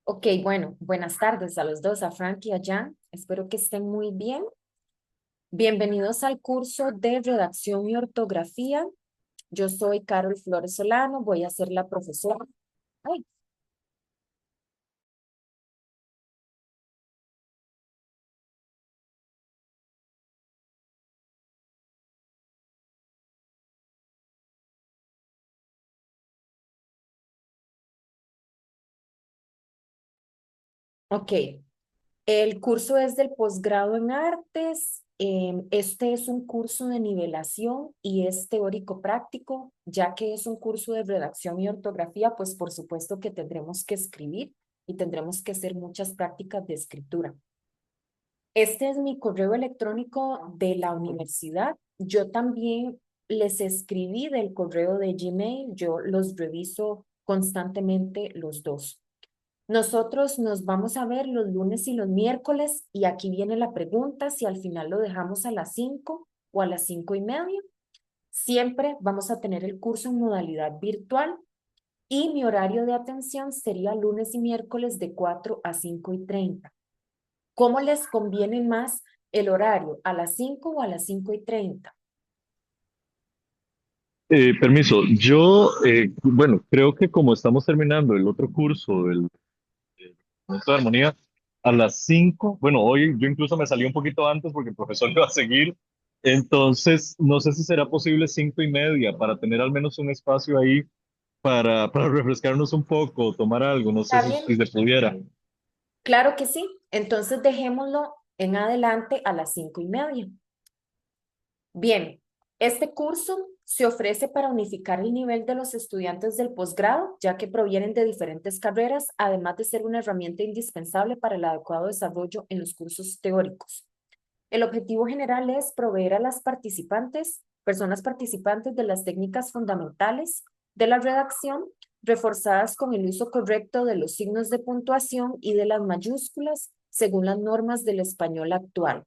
Ok, bueno, buenas tardes a los dos, a Frank y a Jan. Espero que estén muy bien. Bienvenidos al curso de redacción y ortografía. Yo soy Carol Flores Solano, voy a ser la profesora. Ay, ok, el curso es del posgrado en artes. Este es un curso de nivelación y es teórico práctico, ya que es un curso de redacción y ortografía, pues por supuesto que tendremos que escribir y tendremos que hacer muchas prácticas de escritura. Este es mi correo electrónico de la universidad. Yo también les escribí del correo de Gmail. Yo los reviso constantemente los dos. Nosotros nos vamos a ver los lunes y los miércoles y aquí viene la pregunta si al final lo dejamos a las 5 o a las 5:30. Siempre vamos a tener el curso en modalidad virtual y mi horario de atención sería lunes y miércoles de 4 a 5:30. ¿Cómo les conviene más el horario? ¿A las 5 o a las 5:30? Permiso, bueno, creo que como estamos terminando el otro curso del Momento de Armonía, a las 5, bueno, hoy yo incluso me salí un poquito antes porque el profesor iba a seguir, entonces no sé si será posible 5:30 para tener al menos un espacio ahí para refrescarnos un poco, tomar algo, no sé ¿Está si bien? se pudiera. Claro que sí. Entonces dejémoslo en adelante a las 5:30. Bien, este curso se ofrece para unificar el nivel de los estudiantes del posgrado, ya que provienen de diferentes carreras, además de ser una herramienta indispensable para el adecuado desarrollo en los cursos teóricos. El objetivo general es proveer a las participantes, personas participantes de las técnicas fundamentales de la redacción, reforzadas con el uso correcto de los signos de puntuación y de las mayúsculas según las normas del español actual.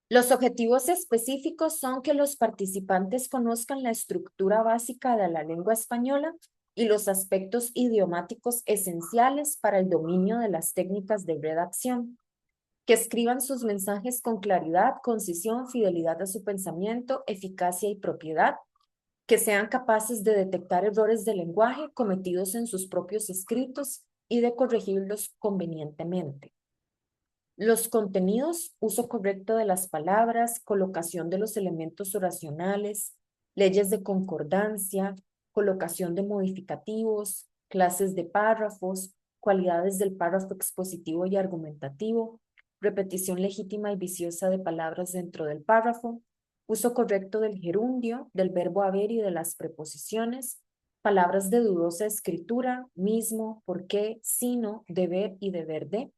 Los objetivos específicos son que los participantes conozcan la estructura básica de la lengua española y los aspectos idiomáticos esenciales para el dominio de las técnicas de redacción, que escriban sus mensajes con claridad, concisión, fidelidad a su pensamiento, eficacia y propiedad, que sean capaces de detectar errores de lenguaje cometidos en sus propios escritos y de corregirlos convenientemente. Los contenidos, uso correcto de las palabras, colocación de los elementos oracionales, leyes de concordancia, colocación de modificativos, clases de párrafos, cualidades del párrafo expositivo y argumentativo, repetición legítima y viciosa de palabras dentro del párrafo, uso correcto del gerundio, del verbo haber y de las preposiciones, palabras de dudosa escritura, mismo, por qué, sino, deber y deber de.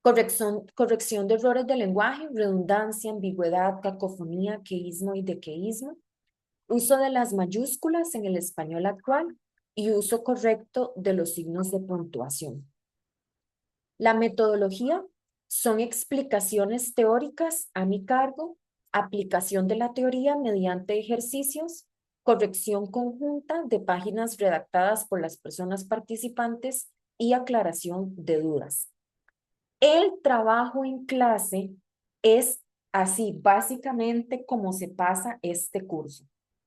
Corrección de errores de lenguaje, redundancia, ambigüedad, cacofonía, queísmo y dequeísmo. Uso de las mayúsculas en el español actual y uso correcto de los signos de puntuación. La metodología son explicaciones teóricas a mi cargo, aplicación de la teoría mediante ejercicios, corrección conjunta de páginas redactadas por las personas participantes y aclaración de dudas. El trabajo en clase es así, básicamente como se pasa este curso.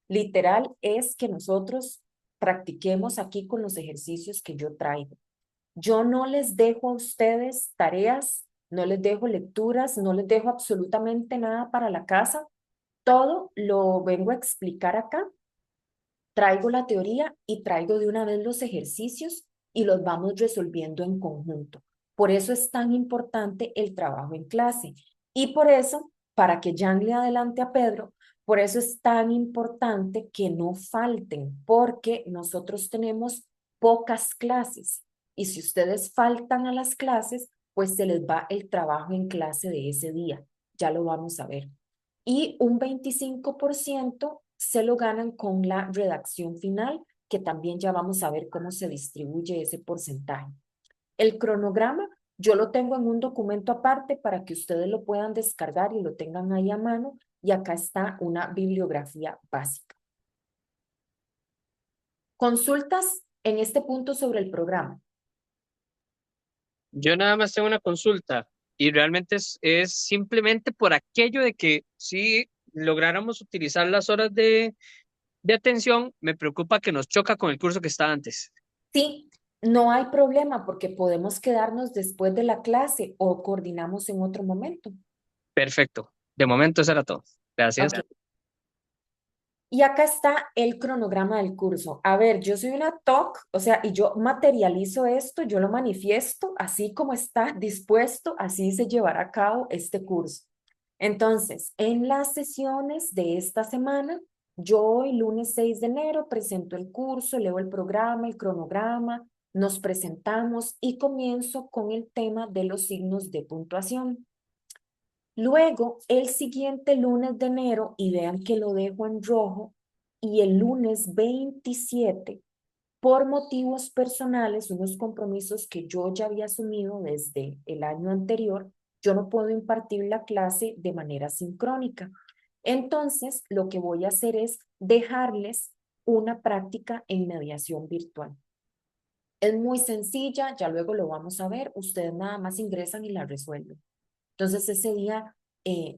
Literal es que nosotros practiquemos aquí con los ejercicios que yo traigo. Yo no les dejo a ustedes tareas, no les dejo lecturas, no les dejo absolutamente nada para la casa. Todo lo vengo a explicar acá. Traigo la teoría y traigo de una vez los ejercicios y los vamos resolviendo en conjunto. Por eso es tan importante el trabajo en clase. Y por eso, para que Jan le adelante a Pedro, por eso es tan importante que no falten, porque nosotros tenemos pocas clases. Y si ustedes faltan a las clases, pues se les va el trabajo en clase de ese día. Ya lo vamos a ver. Y un 25% se lo ganan con la redacción final, que también ya vamos a ver cómo se distribuye ese porcentaje. El cronograma yo lo tengo en un documento aparte para que ustedes lo puedan descargar y lo tengan ahí a mano. Y acá está una bibliografía básica. Consultas en este punto sobre el programa. Yo nada más tengo una consulta y realmente es simplemente por aquello de que si lográramos utilizar las horas de atención, me preocupa que nos choca con el curso que está antes. Sí, no hay problema porque podemos quedarnos después de la clase o coordinamos en otro momento. Perfecto. De momento eso era todo. Gracias. Ok. Y acá está el cronograma del curso. A ver, yo soy una TOC, o sea, y yo materializo esto, yo lo manifiesto, así como está dispuesto, así se llevará a cabo este curso. Entonces, en las sesiones de esta semana, yo hoy, lunes 6 de enero, presento el curso, leo el programa, el cronograma, nos presentamos y comienzo con el tema de los signos de puntuación. Luego, el siguiente lunes de enero, y vean que lo dejo en rojo, y el lunes 27, por motivos personales, unos compromisos que yo ya había asumido desde el año anterior, yo no puedo impartir la clase de manera sincrónica. Entonces, lo que voy a hacer es dejarles una práctica en mediación virtual. Es muy sencilla, ya luego lo vamos a ver, ustedes nada más ingresan y la resuelven. Entonces ese día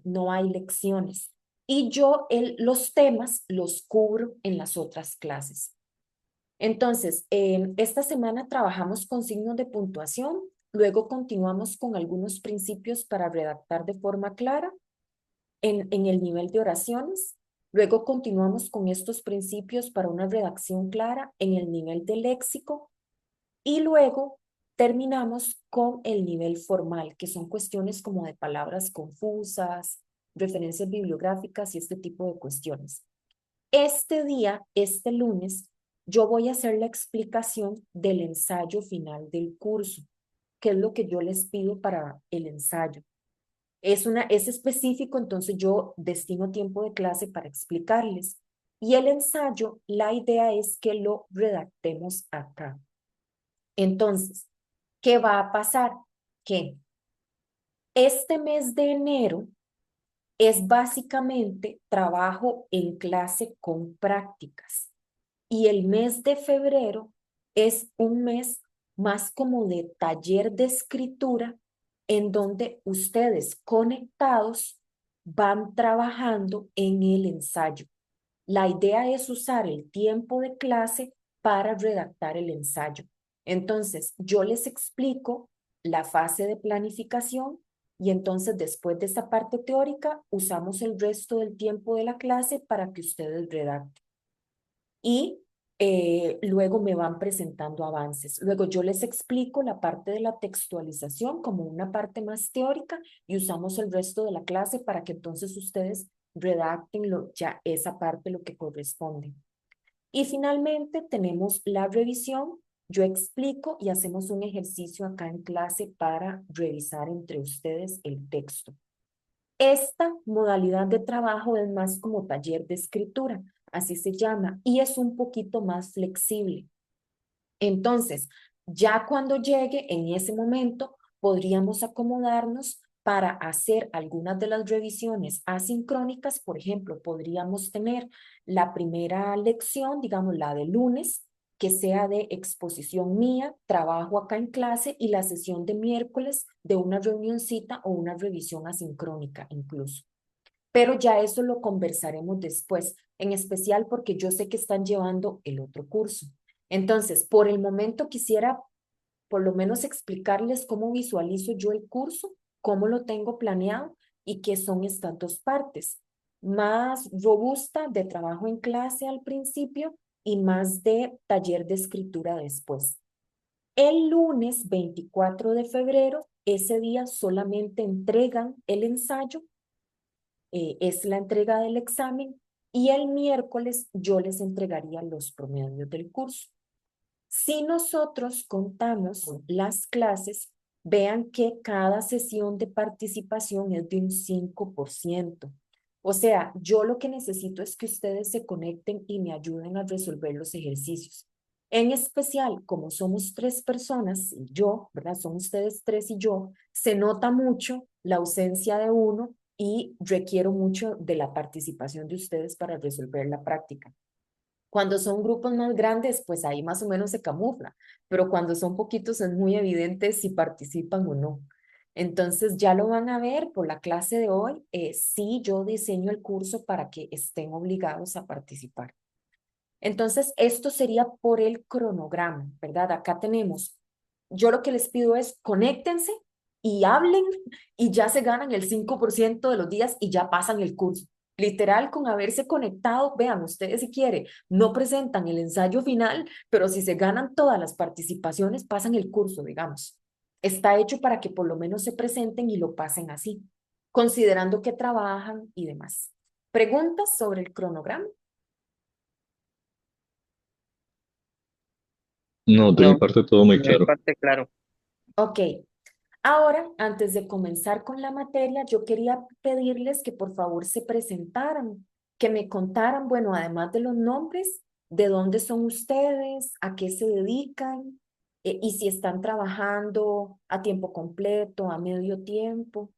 no hay lecciones. Y yo los temas los cubro en las otras clases. Entonces, esta semana trabajamos con signos de puntuación, luego continuamos con algunos principios para redactar de forma clara en el nivel de oraciones, luego continuamos con estos principios para una redacción clara en el nivel de léxico y luego terminamos con el nivel formal, que son cuestiones como de palabras confusas, referencias bibliográficas y este tipo de cuestiones. Este día, este lunes, yo voy a hacer la explicación del ensayo final del curso, que es lo que yo les pido para el ensayo. Es específico, entonces yo destino tiempo de clase para explicarles. Y el ensayo, la idea es que lo redactemos acá. Entonces, ¿qué va a pasar? Que este mes de enero es básicamente trabajo en clase con prácticas y el mes de febrero es un mes más como de taller de escritura en donde ustedes conectados van trabajando en el ensayo. La idea es usar el tiempo de clase para redactar el ensayo. Entonces, yo les explico la fase de planificación y entonces después de esa parte teórica, usamos el resto del tiempo de la clase para que ustedes redacten. Y luego me van presentando avances. Luego yo les explico la parte de la textualización como una parte más teórica y usamos el resto de la clase para que entonces ustedes redacten ya esa parte lo que corresponde. Y finalmente tenemos la revisión. Yo explico y hacemos un ejercicio acá en clase para revisar entre ustedes el texto. Esta modalidad de trabajo es más como taller de escritura, así se llama, y es un poquito más flexible. Entonces, ya cuando llegue en ese momento, podríamos acomodarnos para hacer algunas de las revisiones asincrónicas. Por ejemplo, podríamos tener la primera lección, digamos la de lunes, que sea de exposición mía, trabajo acá en clase y la sesión de miércoles de una reunioncita o una revisión asincrónica incluso. Pero ya eso lo conversaremos después, en especial porque yo sé que están llevando el otro curso. Entonces, por el momento quisiera por lo menos explicarles cómo visualizo yo el curso, cómo lo tengo planeado y qué son estas dos partes. Más robusta de trabajo en clase al principio y más de taller de escritura después. El lunes 24 de febrero, ese día solamente entregan el ensayo, es la entrega del examen y el miércoles yo les entregaría los promedios del curso. Si nosotros contamos las clases, vean que cada sesión de participación es de un 5%. O sea, yo lo que necesito es que ustedes se conecten y me ayuden a resolver los ejercicios. En especial, como somos tres personas y yo, ¿verdad? Son ustedes tres y yo, se nota mucho la ausencia de uno y requiero mucho de la participación de ustedes para resolver la práctica. Cuando son grupos más grandes, pues ahí más o menos se camufla, pero cuando son poquitos es muy evidente si participan o no. Entonces ya lo van a ver por la clase de hoy. Sí, yo diseño el curso para que estén obligados a participar. Entonces, esto sería por el cronograma, ¿verdad? Acá tenemos, yo lo que les pido es conéctense y hablen y ya se ganan el 5% de los días y ya pasan el curso. Literal, con haberse conectado, vean, ustedes si quieren, no presentan el ensayo final, pero si se ganan todas las participaciones, pasan el curso, digamos. Está hecho para que por lo menos se presenten y lo pasen así, considerando que trabajan y demás. ¿Preguntas sobre el cronograma? No, de mi No, parte todo muy de mi claro. parte, claro. Ok, ahora, antes de comenzar con la materia, yo quería pedirles que por favor se presentaran, que me contaran, bueno, además de los nombres, de dónde son ustedes, a qué se dedican, y si están trabajando a tiempo completo, a medio tiempo.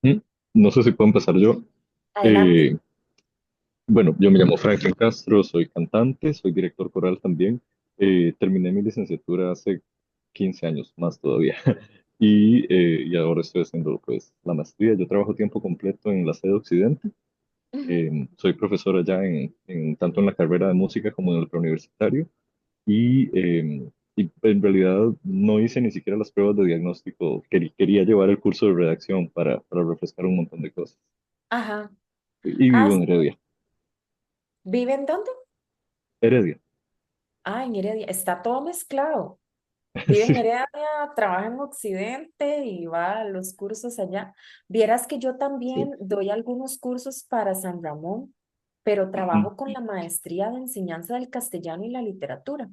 Mm, No sé si puedo empezar yo. Adelante. Eh, bueno, yo me llamo Franklin Castro, soy cantante, soy director coral también. Terminé mi licenciatura hace 15 años, más todavía. Y ahora estoy haciendo pues la maestría. Yo trabajo tiempo completo en la sede Occidente. Ujú. Soy profesor allá tanto en la carrera de música como en el preuniversitario. Y en realidad no hice ni siquiera las pruebas de diagnóstico. Quería llevar el curso de redacción para refrescar un montón de cosas. Ajá. Y Ah, vivo en Heredia. ¿viven dónde? Heredia. Ah, en Heredia. Está todo mezclado. Vive en Sí. Heredia, trabaja en Occidente y va a los cursos allá. Vieras que yo Sí. también doy algunos cursos para San Ramón, pero Ujú. trabajo con la maestría de enseñanza del castellano y la literatura,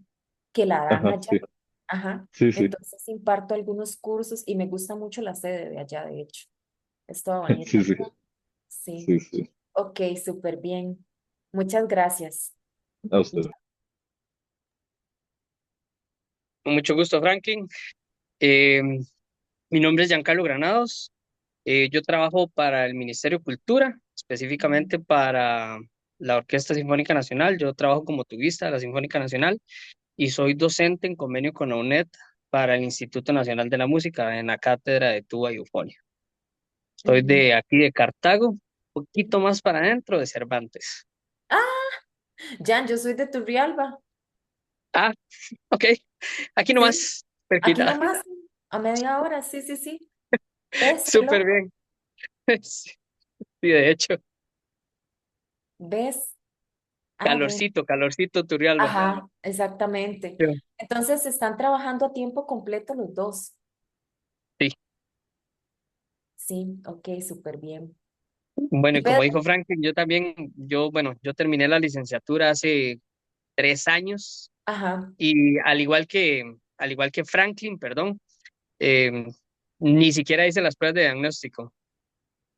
que la dan Ajá, allá. sí. Ajá. Sí, sí. Entonces imparto algunos cursos y me gusta mucho la sede de allá, de hecho. Es toda bonita. Sí, sí. Sí. Sí, sí. Ok, súper bien. Muchas gracias. A usted. Con mucho gusto, Franklin. Eh, Mi nombre es Giancarlo Granados. Yo trabajo para el Ministerio de Cultura, específicamente para la Orquesta Sinfónica Nacional. Yo trabajo como tubista de la Sinfónica Nacional y soy docente en convenio con la UNED para el Instituto Nacional de la Música en la cátedra de tuba y eufonía. Soy Ujú. de aquí de Cartago, un poquito más para adentro de Cervantes. Ah, Jan, yo soy de Turrialba. Ah, ok, aquí Sí, nomás, aquí cerquita. nomás, a media hora, sí, sí, sí. ¿Ves? Qué Súper loco. bien. Sí, de hecho, ¿Ves? Ah, bueno. calorcito, calorcito, Turrialba. Ajá, exactamente. Yo- Entonces, están trabajando a tiempo completo los dos. Sí. Sí, ok, súper bien. Bueno, ¿Y y como Pedro? dijo Franklin, yo también, bueno, yo terminé la licenciatura hace 3 años Ajá, y al igual que Franklin, perdón, eh, ni siquiera hice las pruebas de diagnóstico,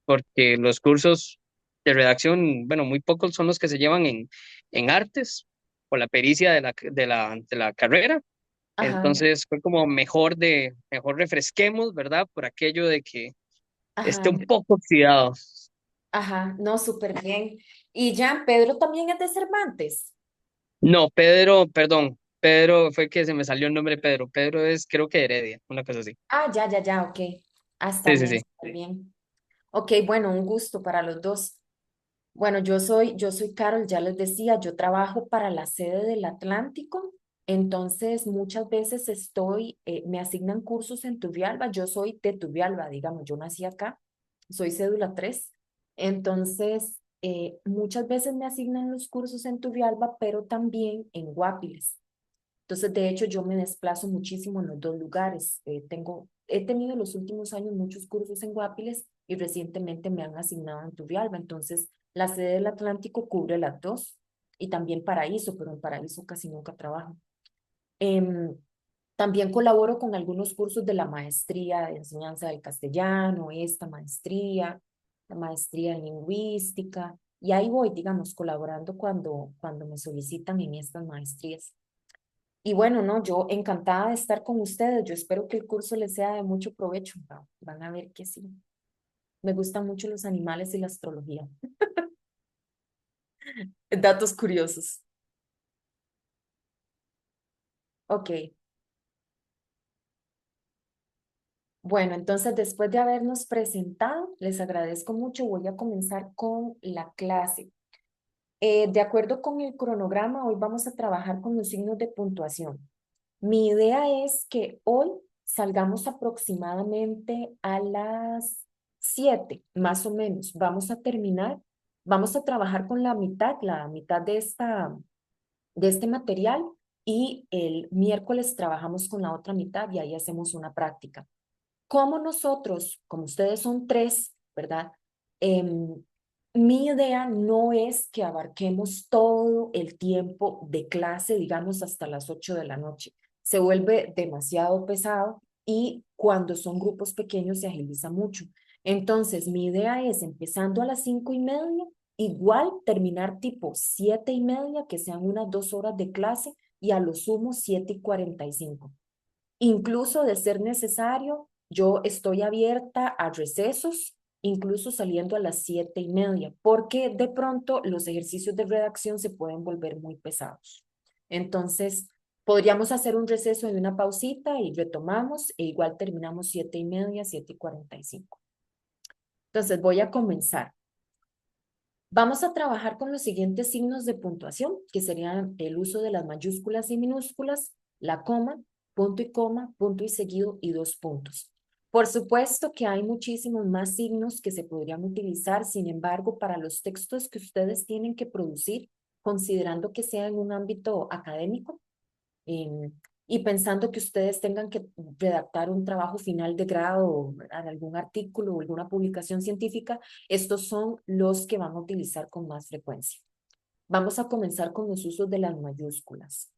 porque los cursos de redacción, bueno, muy pocos son los que se llevan en artes o la pericia de la carrera. ajá, Entonces fue como mejor refresquemos, ¿verdad? Por aquello de que esté ajá, un poco oxidado. ajá, no, súper bien. Y Jan, Pedro también es de Cervantes. No, Pedro, perdón, Pedro fue que se me salió el nombre Pedro. Pedro es, creo que Heredia, una cosa así. Ah, ya, ya, ya, ok. Ah, está Sí, sí, bien, sí. súper bien. Ok, bueno, un gusto para los dos. Bueno, yo soy Carol, ya les decía, yo trabajo para la sede del Atlántico, entonces muchas veces me asignan cursos en Turrialba, yo soy de Turrialba, digamos, yo nací acá, soy cédula 3, entonces muchas veces me asignan los cursos en Turrialba, pero también en Guapiles. Entonces, de hecho, yo me desplazo muchísimo en los dos lugares. He tenido los últimos años muchos cursos en Guapiles y recientemente me han asignado en Turrialba. Entonces, la sede del Atlántico cubre las dos y también Paraíso, pero en Paraíso casi nunca trabajo. Em, También colaboro con algunos cursos de la maestría de enseñanza del castellano, esta maestría, la maestría en lingüística, y ahí voy, digamos, colaborando cuando me solicitan en estas maestrías. Y bueno, no, yo encantada de estar con ustedes. Yo espero que el curso les sea de mucho provecho. Van a ver que sí. Me gustan mucho los animales y la astrología. Datos curiosos. Ok. Bueno, entonces después de habernos presentado, les agradezco mucho. Voy a comenzar con la clase. De acuerdo con el cronograma, hoy vamos a trabajar con los signos de puntuación. Mi idea es que hoy salgamos aproximadamente a las 7, más o menos. Vamos a terminar, vamos a trabajar con la mitad de este material y el miércoles trabajamos con la otra mitad y ahí hacemos una práctica. Como nosotros, como ustedes son 3, ¿verdad? Mi idea no es que abarquemos todo el tiempo de clase, digamos, hasta las 8 de la noche. Se vuelve demasiado pesado y cuando son grupos pequeños se agiliza mucho. Entonces, mi idea es, empezando a las 5:30, igual terminar tipo 7:30, que sean unas 2 horas de clase, y a lo sumo 7:45. Incluso de ser necesario, yo estoy abierta a recesos, incluso saliendo a las 7:30, porque de pronto los ejercicios de redacción se pueden volver muy pesados. Entonces, podríamos hacer un receso y una pausita y retomamos e igual terminamos 7:30, 7:45. Entonces, voy a comenzar. Vamos a trabajar con los siguientes signos de puntuación, que serían el uso de las mayúsculas y minúsculas, la coma, punto y seguido y 2 puntos. Por supuesto que hay muchísimos más signos que se podrían utilizar, sin embargo, para los textos que ustedes tienen que producir, considerando que sea en un ámbito académico, eh, y pensando que ustedes tengan que redactar un trabajo final de grado, ¿verdad? Algún artículo o alguna publicación científica, estos son los que van a utilizar con más frecuencia. Vamos a comenzar con los usos de las mayúsculas.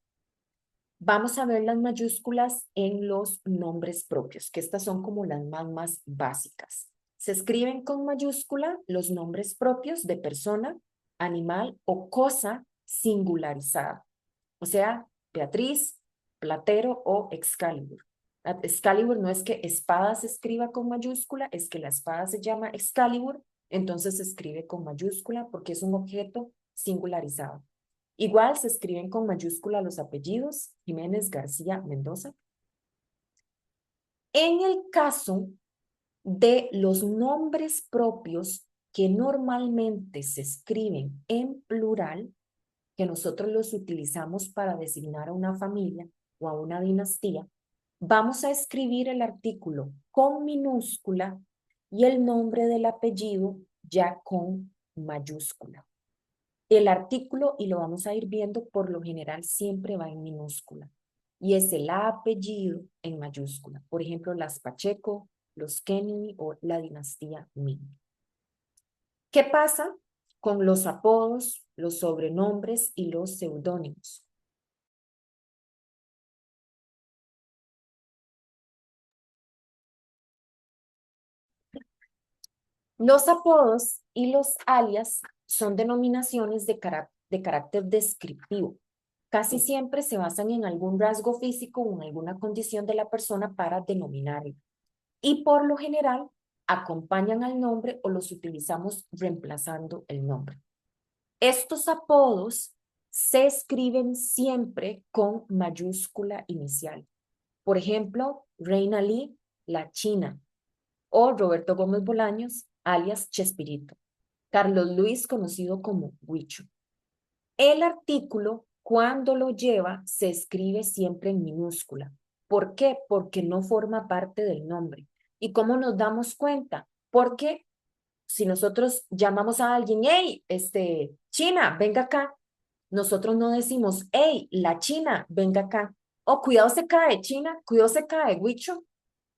Vamos a ver las mayúsculas en los nombres propios, que estas son como las más básicas. Se escriben con mayúscula los nombres propios de persona, animal o cosa singularizada. O sea, Beatriz, Platero o Excalibur. Excalibur no es que espada se escriba con mayúscula, es que la espada se llama Excalibur, entonces se escribe con mayúscula porque es un objeto singularizado. Igual se escriben con mayúscula los apellidos, Jiménez, García, Mendoza. En el caso de los nombres propios que normalmente se escriben en plural, que nosotros los utilizamos para designar a una familia o a una dinastía, vamos a escribir el artículo con minúscula y el nombre del apellido ya con mayúscula. El artículo, y lo vamos a ir viendo, por lo general siempre va en minúscula. Y es el apellido en mayúscula. Por ejemplo, las Pacheco, los Kennedy o la dinastía Ming. ¿Qué pasa con los apodos, los sobrenombres y los seudónimos? Los apodos y los alias son denominaciones de carácter descriptivo. Casi siempre se basan en algún rasgo físico o en alguna condición de la persona para denominarlo. Y por lo general acompañan al nombre o los utilizamos reemplazando el nombre. Estos apodos se escriben siempre con mayúscula inicial. Por ejemplo, Reina Lee, la China, o Roberto Gómez Bolaños, alias Chespirito. Carlos Luis, conocido como Huicho. El artículo, cuando lo lleva, se escribe siempre en minúscula. ¿Por qué? Porque no forma parte del nombre. ¿Y cómo nos damos cuenta? Porque si nosotros llamamos a alguien, hey, China, venga acá, nosotros no decimos, hey, la China, venga acá. Oh, cuidado se cae, China, cuidado se cae, Huicho,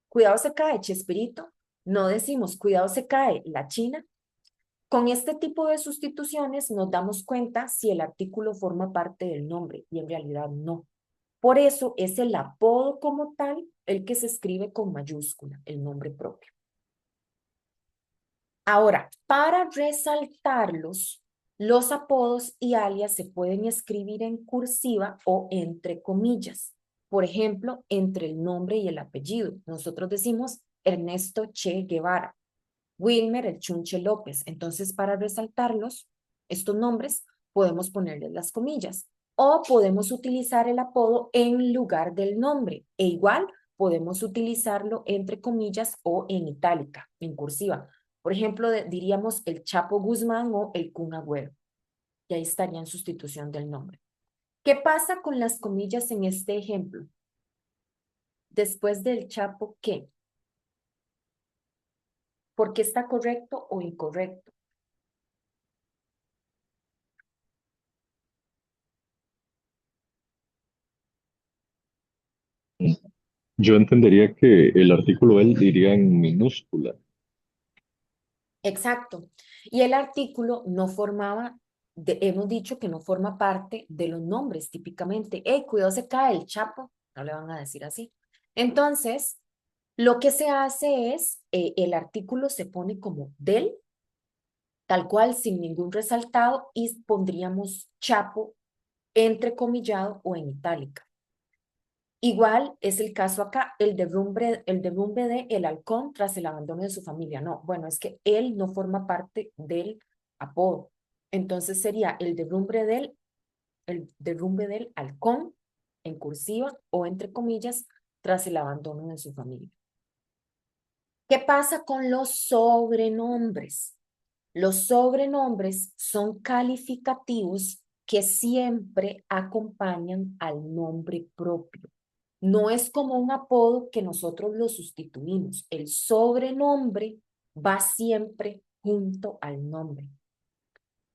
cuidado se cae, Chespirito. No decimos, cuidado se cae, la China. Con este tipo de sustituciones nos damos cuenta si el artículo forma parte del nombre y en realidad no. Por eso es el apodo como tal el que se escribe con mayúscula, el nombre propio. Ahora, para resaltarlos, los apodos y alias se pueden escribir en cursiva o entre comillas. Por ejemplo, entre el nombre y el apellido. Nosotros decimos Ernesto Che Guevara. Wilmer, el Chunche López. Entonces, para resaltarlos, estos nombres, podemos ponerles las comillas o podemos utilizar el apodo en lugar del nombre. E igual, podemos utilizarlo entre comillas o en itálica, en cursiva. Por ejemplo, diríamos el Chapo Guzmán o el Kun Agüero. Y ahí estaría en sustitución del nombre. ¿Qué pasa con las comillas en este ejemplo? Después del Chapo, ¿qué? ¿Por qué está correcto o incorrecto? Yo entendería que el artículo él iría en minúscula. Exacto. Y el artículo no formaba, hemos dicho que no forma parte de los nombres típicamente. Cuidado, se cae el Chapo. No le van a decir así. Entonces, lo que se hace es, el artículo se pone como del, tal cual, sin ningún resaltado, y pondríamos Chapo entrecomillado o en itálica. Igual es el caso acá, el derrumbe de el halcón tras el abandono de su familia. No, bueno, es que él no forma parte del apodo. Entonces sería el derrumbe del halcón en cursiva o entre comillas tras el abandono de su familia. ¿Qué pasa con los sobrenombres? Los sobrenombres son calificativos que siempre acompañan al nombre propio. No es como un apodo que nosotros lo sustituimos. El sobrenombre va siempre junto al nombre.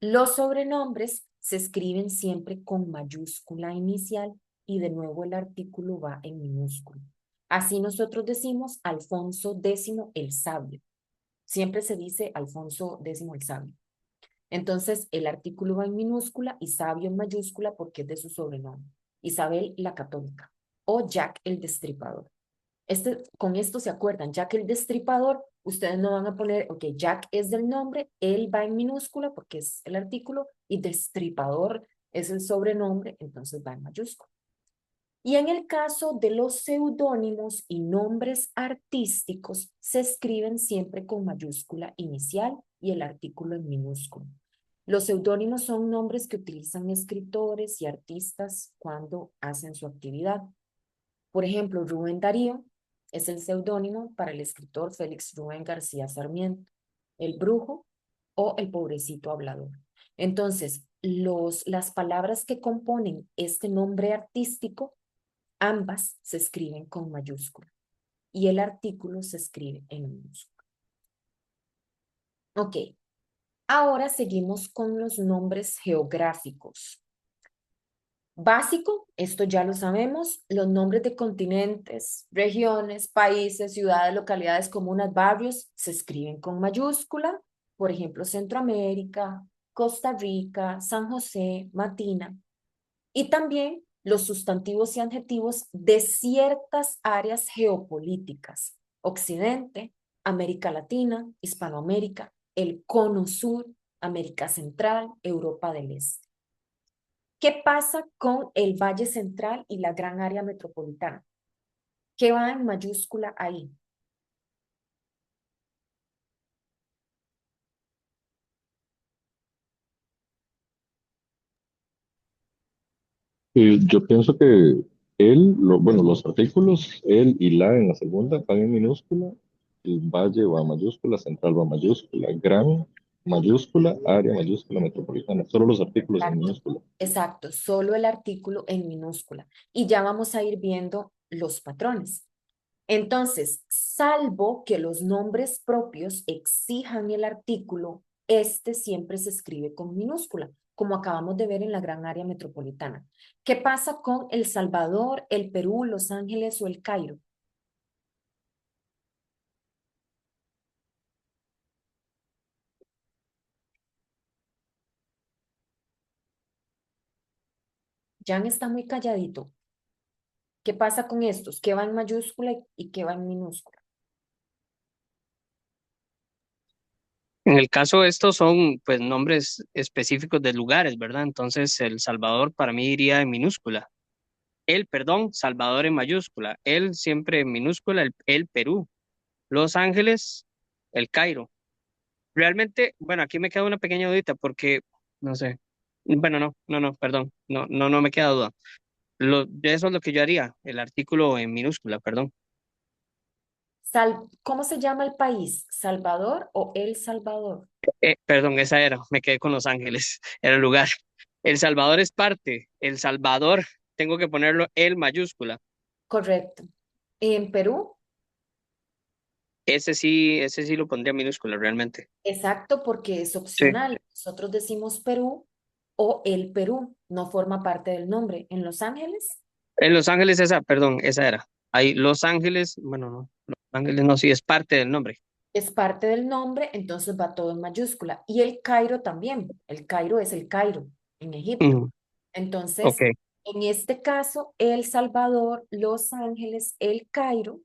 Los sobrenombres se escriben siempre con mayúscula inicial y de nuevo el artículo va en minúscula. Así nosotros decimos Alfonso X el Sabio. Siempre se dice Alfonso X el Sabio. Entonces el artículo va en minúscula y Sabio en mayúscula porque es de su sobrenombre. Isabel la Católica o Jack el Destripador. Con esto se acuerdan, Jack el Destripador, ustedes no van a poner, ok, Jack es del nombre, él va en minúscula porque es el artículo y Destripador es el sobrenombre, entonces va en mayúscula. Y en el caso de los seudónimos y nombres artísticos, se escriben siempre con mayúscula inicial y el artículo en minúscula. Los seudónimos son nombres que utilizan escritores y artistas cuando hacen su actividad. Por ejemplo, Rubén Darío es el seudónimo para el escritor Félix Rubén García Sarmiento, el brujo o el pobrecito hablador. Entonces, las palabras que componen este nombre artístico, ambas se escriben con mayúscula y el artículo se escribe en minúscula. Ok, ahora seguimos con los nombres geográficos. Básico, esto ya lo sabemos, los nombres de continentes, regiones, países, ciudades, localidades, comunas, barrios se escriben con mayúscula, por ejemplo, Centroamérica, Costa Rica, San José, Matina, y también los sustantivos y adjetivos de ciertas áreas geopolíticas, Occidente, América Latina, Hispanoamérica, el Cono Sur, América Central, Europa del Este. ¿Qué pasa con el Valle Central y la gran área metropolitana? ¿Qué va en mayúscula ahí? Yo pienso que él, bueno, los artículos, él y la en la segunda van en minúscula, el valle va a mayúscula, central va a mayúscula, gran mayúscula, área mayúscula, metropolitana, solo los artículos en Exacto, minúscula. exacto, solo el artículo en minúscula. Y ya vamos a ir viendo los patrones. Entonces, salvo que los nombres propios exijan el artículo, este siempre se escribe con minúscula, como acabamos de ver en la gran área metropolitana. ¿Qué pasa con El Salvador, el Perú, Los Ángeles o el Cairo? Jan está muy calladito. ¿Qué pasa con estos? ¿Qué va en mayúscula y qué va en minúscula? En el caso de estos son pues nombres específicos de lugares, ¿verdad? Entonces El Salvador para mí iría en minúscula. El, perdón, Salvador en mayúscula. El siempre en minúscula, el Perú. Los Ángeles, el Cairo. realmente, bueno, aquí me queda una pequeña dudita porque, no sé, bueno, no, perdón, no me queda duda. Eso es lo que yo haría, el artículo en minúscula, perdón. ¿Cómo se llama el país? ¿Salvador o El Salvador? Perdón, esa era, me quedé con Los Ángeles, era el lugar. El Salvador es parte, El Salvador, tengo que ponerlo el mayúscula. Correcto. En Perú, Ese sí lo pondría minúscula realmente. exacto, porque es Sí. opcional. Nosotros decimos Perú o el Perú, no forma parte del nombre. En Los Ángeles En Los Ángeles esa, perdón, esa era. Ahí Los Ángeles, bueno, no, Los Ángeles no, sí, es parte del nombre. es parte del nombre, entonces va todo en mayúscula. Y el Cairo también. El Cairo es el Cairo en Egipto. Mm, ok, Entonces, en este caso, El Salvador, Los Ángeles, el Cairo,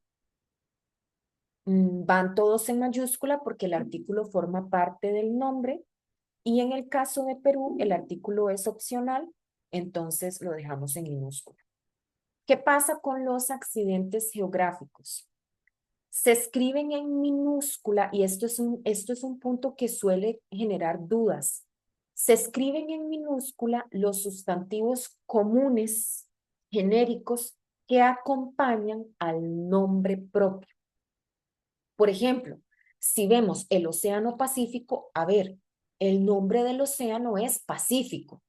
van todos en mayúscula porque el artículo forma parte del nombre. Y en el caso de Perú, el artículo es opcional, entonces lo dejamos en minúscula. ¿Qué pasa con los accidentes geográficos? Se escriben en minúscula y esto es un punto que suele generar dudas. Se escriben en minúscula los sustantivos comunes, genéricos, que acompañan al nombre propio. Por ejemplo, si vemos el Océano Pacífico, a ver, el nombre del océano es Pacífico.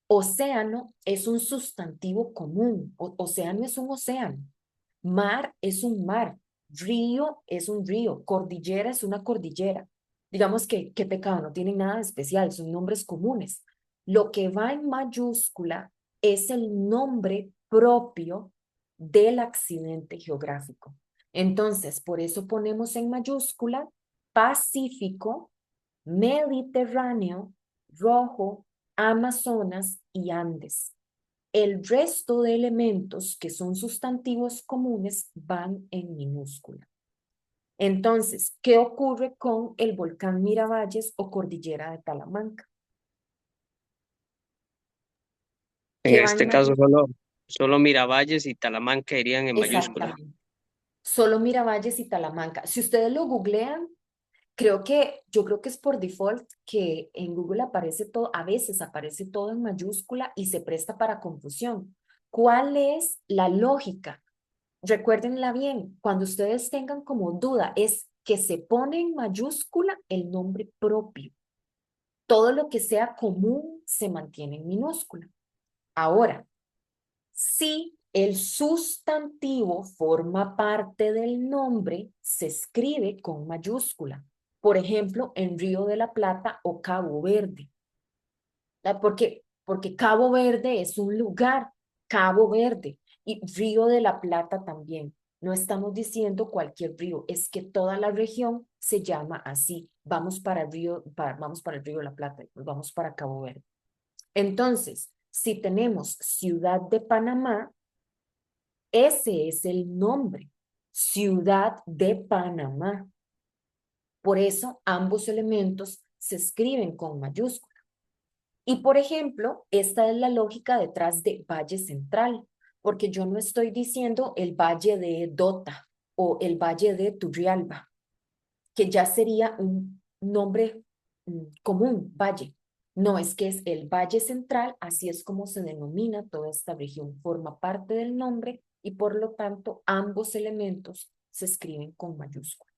Océano es un sustantivo común. Océano es un océano. Mar es un mar. Río es un río. Cordillera es una cordillera. Digamos que, qué pecado, no tienen nada de especial, son nombres comunes. Lo que va en mayúscula es el nombre propio del accidente geográfico. Entonces, por eso ponemos en mayúscula Pacífico, Mediterráneo, Rojo, Amazonas y Andes. El resto de elementos que son sustantivos comunes van en minúscula. Entonces, ¿qué ocurre con el volcán Miravalles o cordillera de Talamanca? en Que va en este caso mayúscula. solo Miravalles y Talamanca irían en mayúscula. Exactamente. Solo Miravalles y Talamanca. Si ustedes lo googlean, yo creo que es por default que en Google aparece todo, a veces aparece todo en mayúscula y se presta para confusión. ¿Cuál es la lógica? Recuérdenla bien, cuando ustedes tengan como duda, es que se pone en mayúscula el nombre propio. Todo lo que sea común se mantiene en minúscula. Ahora, si el sustantivo forma parte del nombre, se escribe con mayúscula. Por ejemplo, en Río de la Plata o Cabo Verde. Porque Cabo Verde es un lugar, Cabo Verde, y Río de la Plata también. No estamos diciendo cualquier río, es que toda la región se llama así. Vamos para el Río de la Plata, vamos para Cabo Verde. Entonces, si tenemos Ciudad de Panamá, ese es el nombre, Ciudad de Panamá. Por eso ambos elementos se escriben con mayúsculas. Y por ejemplo, esta es la lógica detrás de Valle Central, porque yo no estoy diciendo el Valle de Dota o el Valle de Turrialba, que ya sería un nombre común, valle. No, es que es el Valle Central, así es como se denomina toda esta región, forma parte del nombre y por lo tanto ambos elementos se escriben con mayúscula.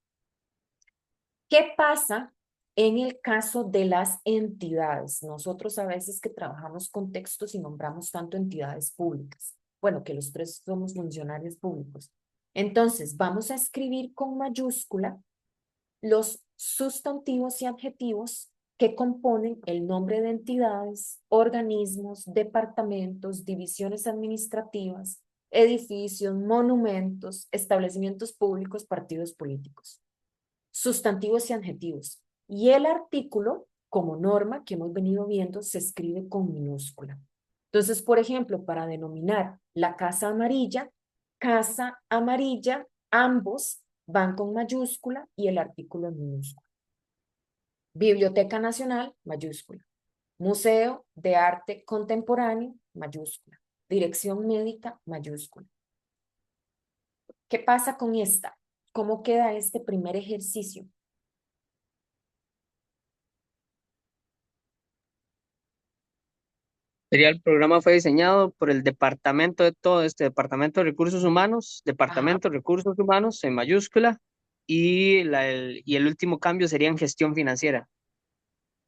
¿Qué pasa en el caso de las entidades? Nosotros a veces que trabajamos con textos y nombramos tanto entidades públicas. Bueno, que los tres somos funcionarios públicos. Entonces, vamos a escribir con mayúscula los sustantivos y adjetivos que componen el nombre de entidades, organismos, departamentos, divisiones administrativas, edificios, monumentos, establecimientos públicos, partidos políticos. Sustantivos y adjetivos. Y el artículo, como norma que hemos venido viendo, se escribe con minúscula. Entonces, por ejemplo, para denominar la casa amarilla, ambos van con mayúscula y el artículo en minúscula. Biblioteca Nacional, mayúscula. Museo de Arte Contemporáneo, mayúscula. Dirección médica, mayúscula. ¿Qué pasa con esta? ¿Cómo queda este primer ejercicio? Sería el programa fue diseñado por el departamento de todo este Departamento de Recursos Humanos, Ajá, Departamento de Recursos Humanos en mayúscula, y, y el último cambio sería en gestión financiera.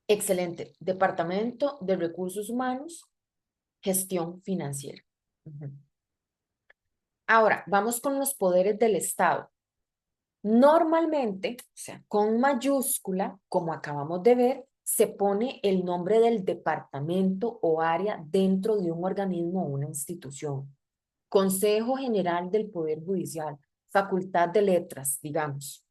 excelente. Departamento de Recursos Humanos, Gestión Financiera. Ujú. Ahora, vamos con los poderes del Estado. Normalmente, o sea, con mayúscula, como acabamos de ver, se pone el nombre del departamento o área dentro de un organismo o una institución. Consejo General del Poder Judicial, Facultad de Letras, digamos.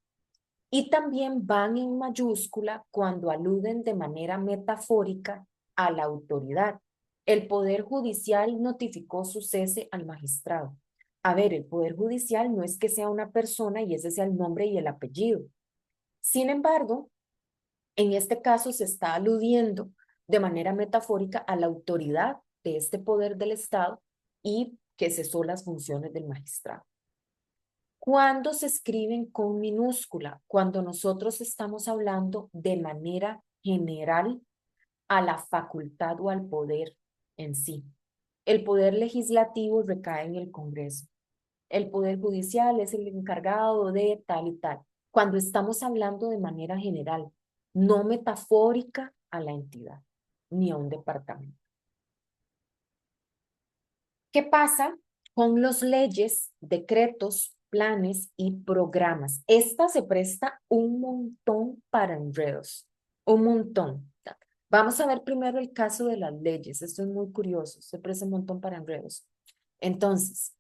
Y también van en mayúscula cuando aluden de manera metafórica a la autoridad. El Poder Judicial notificó su cese al magistrado. A ver, el Poder Judicial no es que sea una persona y ese sea el nombre y el apellido. Sin embargo, en este caso se está aludiendo de manera metafórica a la autoridad de este poder del Estado y que cesó las funciones del magistrado. ¿Cuándo se escriben con minúscula? Cuando nosotros estamos hablando de manera general a la facultad o al poder en sí. El poder legislativo recae en el Congreso. El poder judicial es el encargado de tal y tal. Cuando estamos hablando de manera general, no metafórica a la entidad ni a un departamento. ¿Qué pasa con las leyes, decretos, planes y programas? Esta se presta un montón para enredos, un montón. Vamos a ver primero el caso de las leyes. Esto es muy curioso, se presta un montón para enredos. Entonces,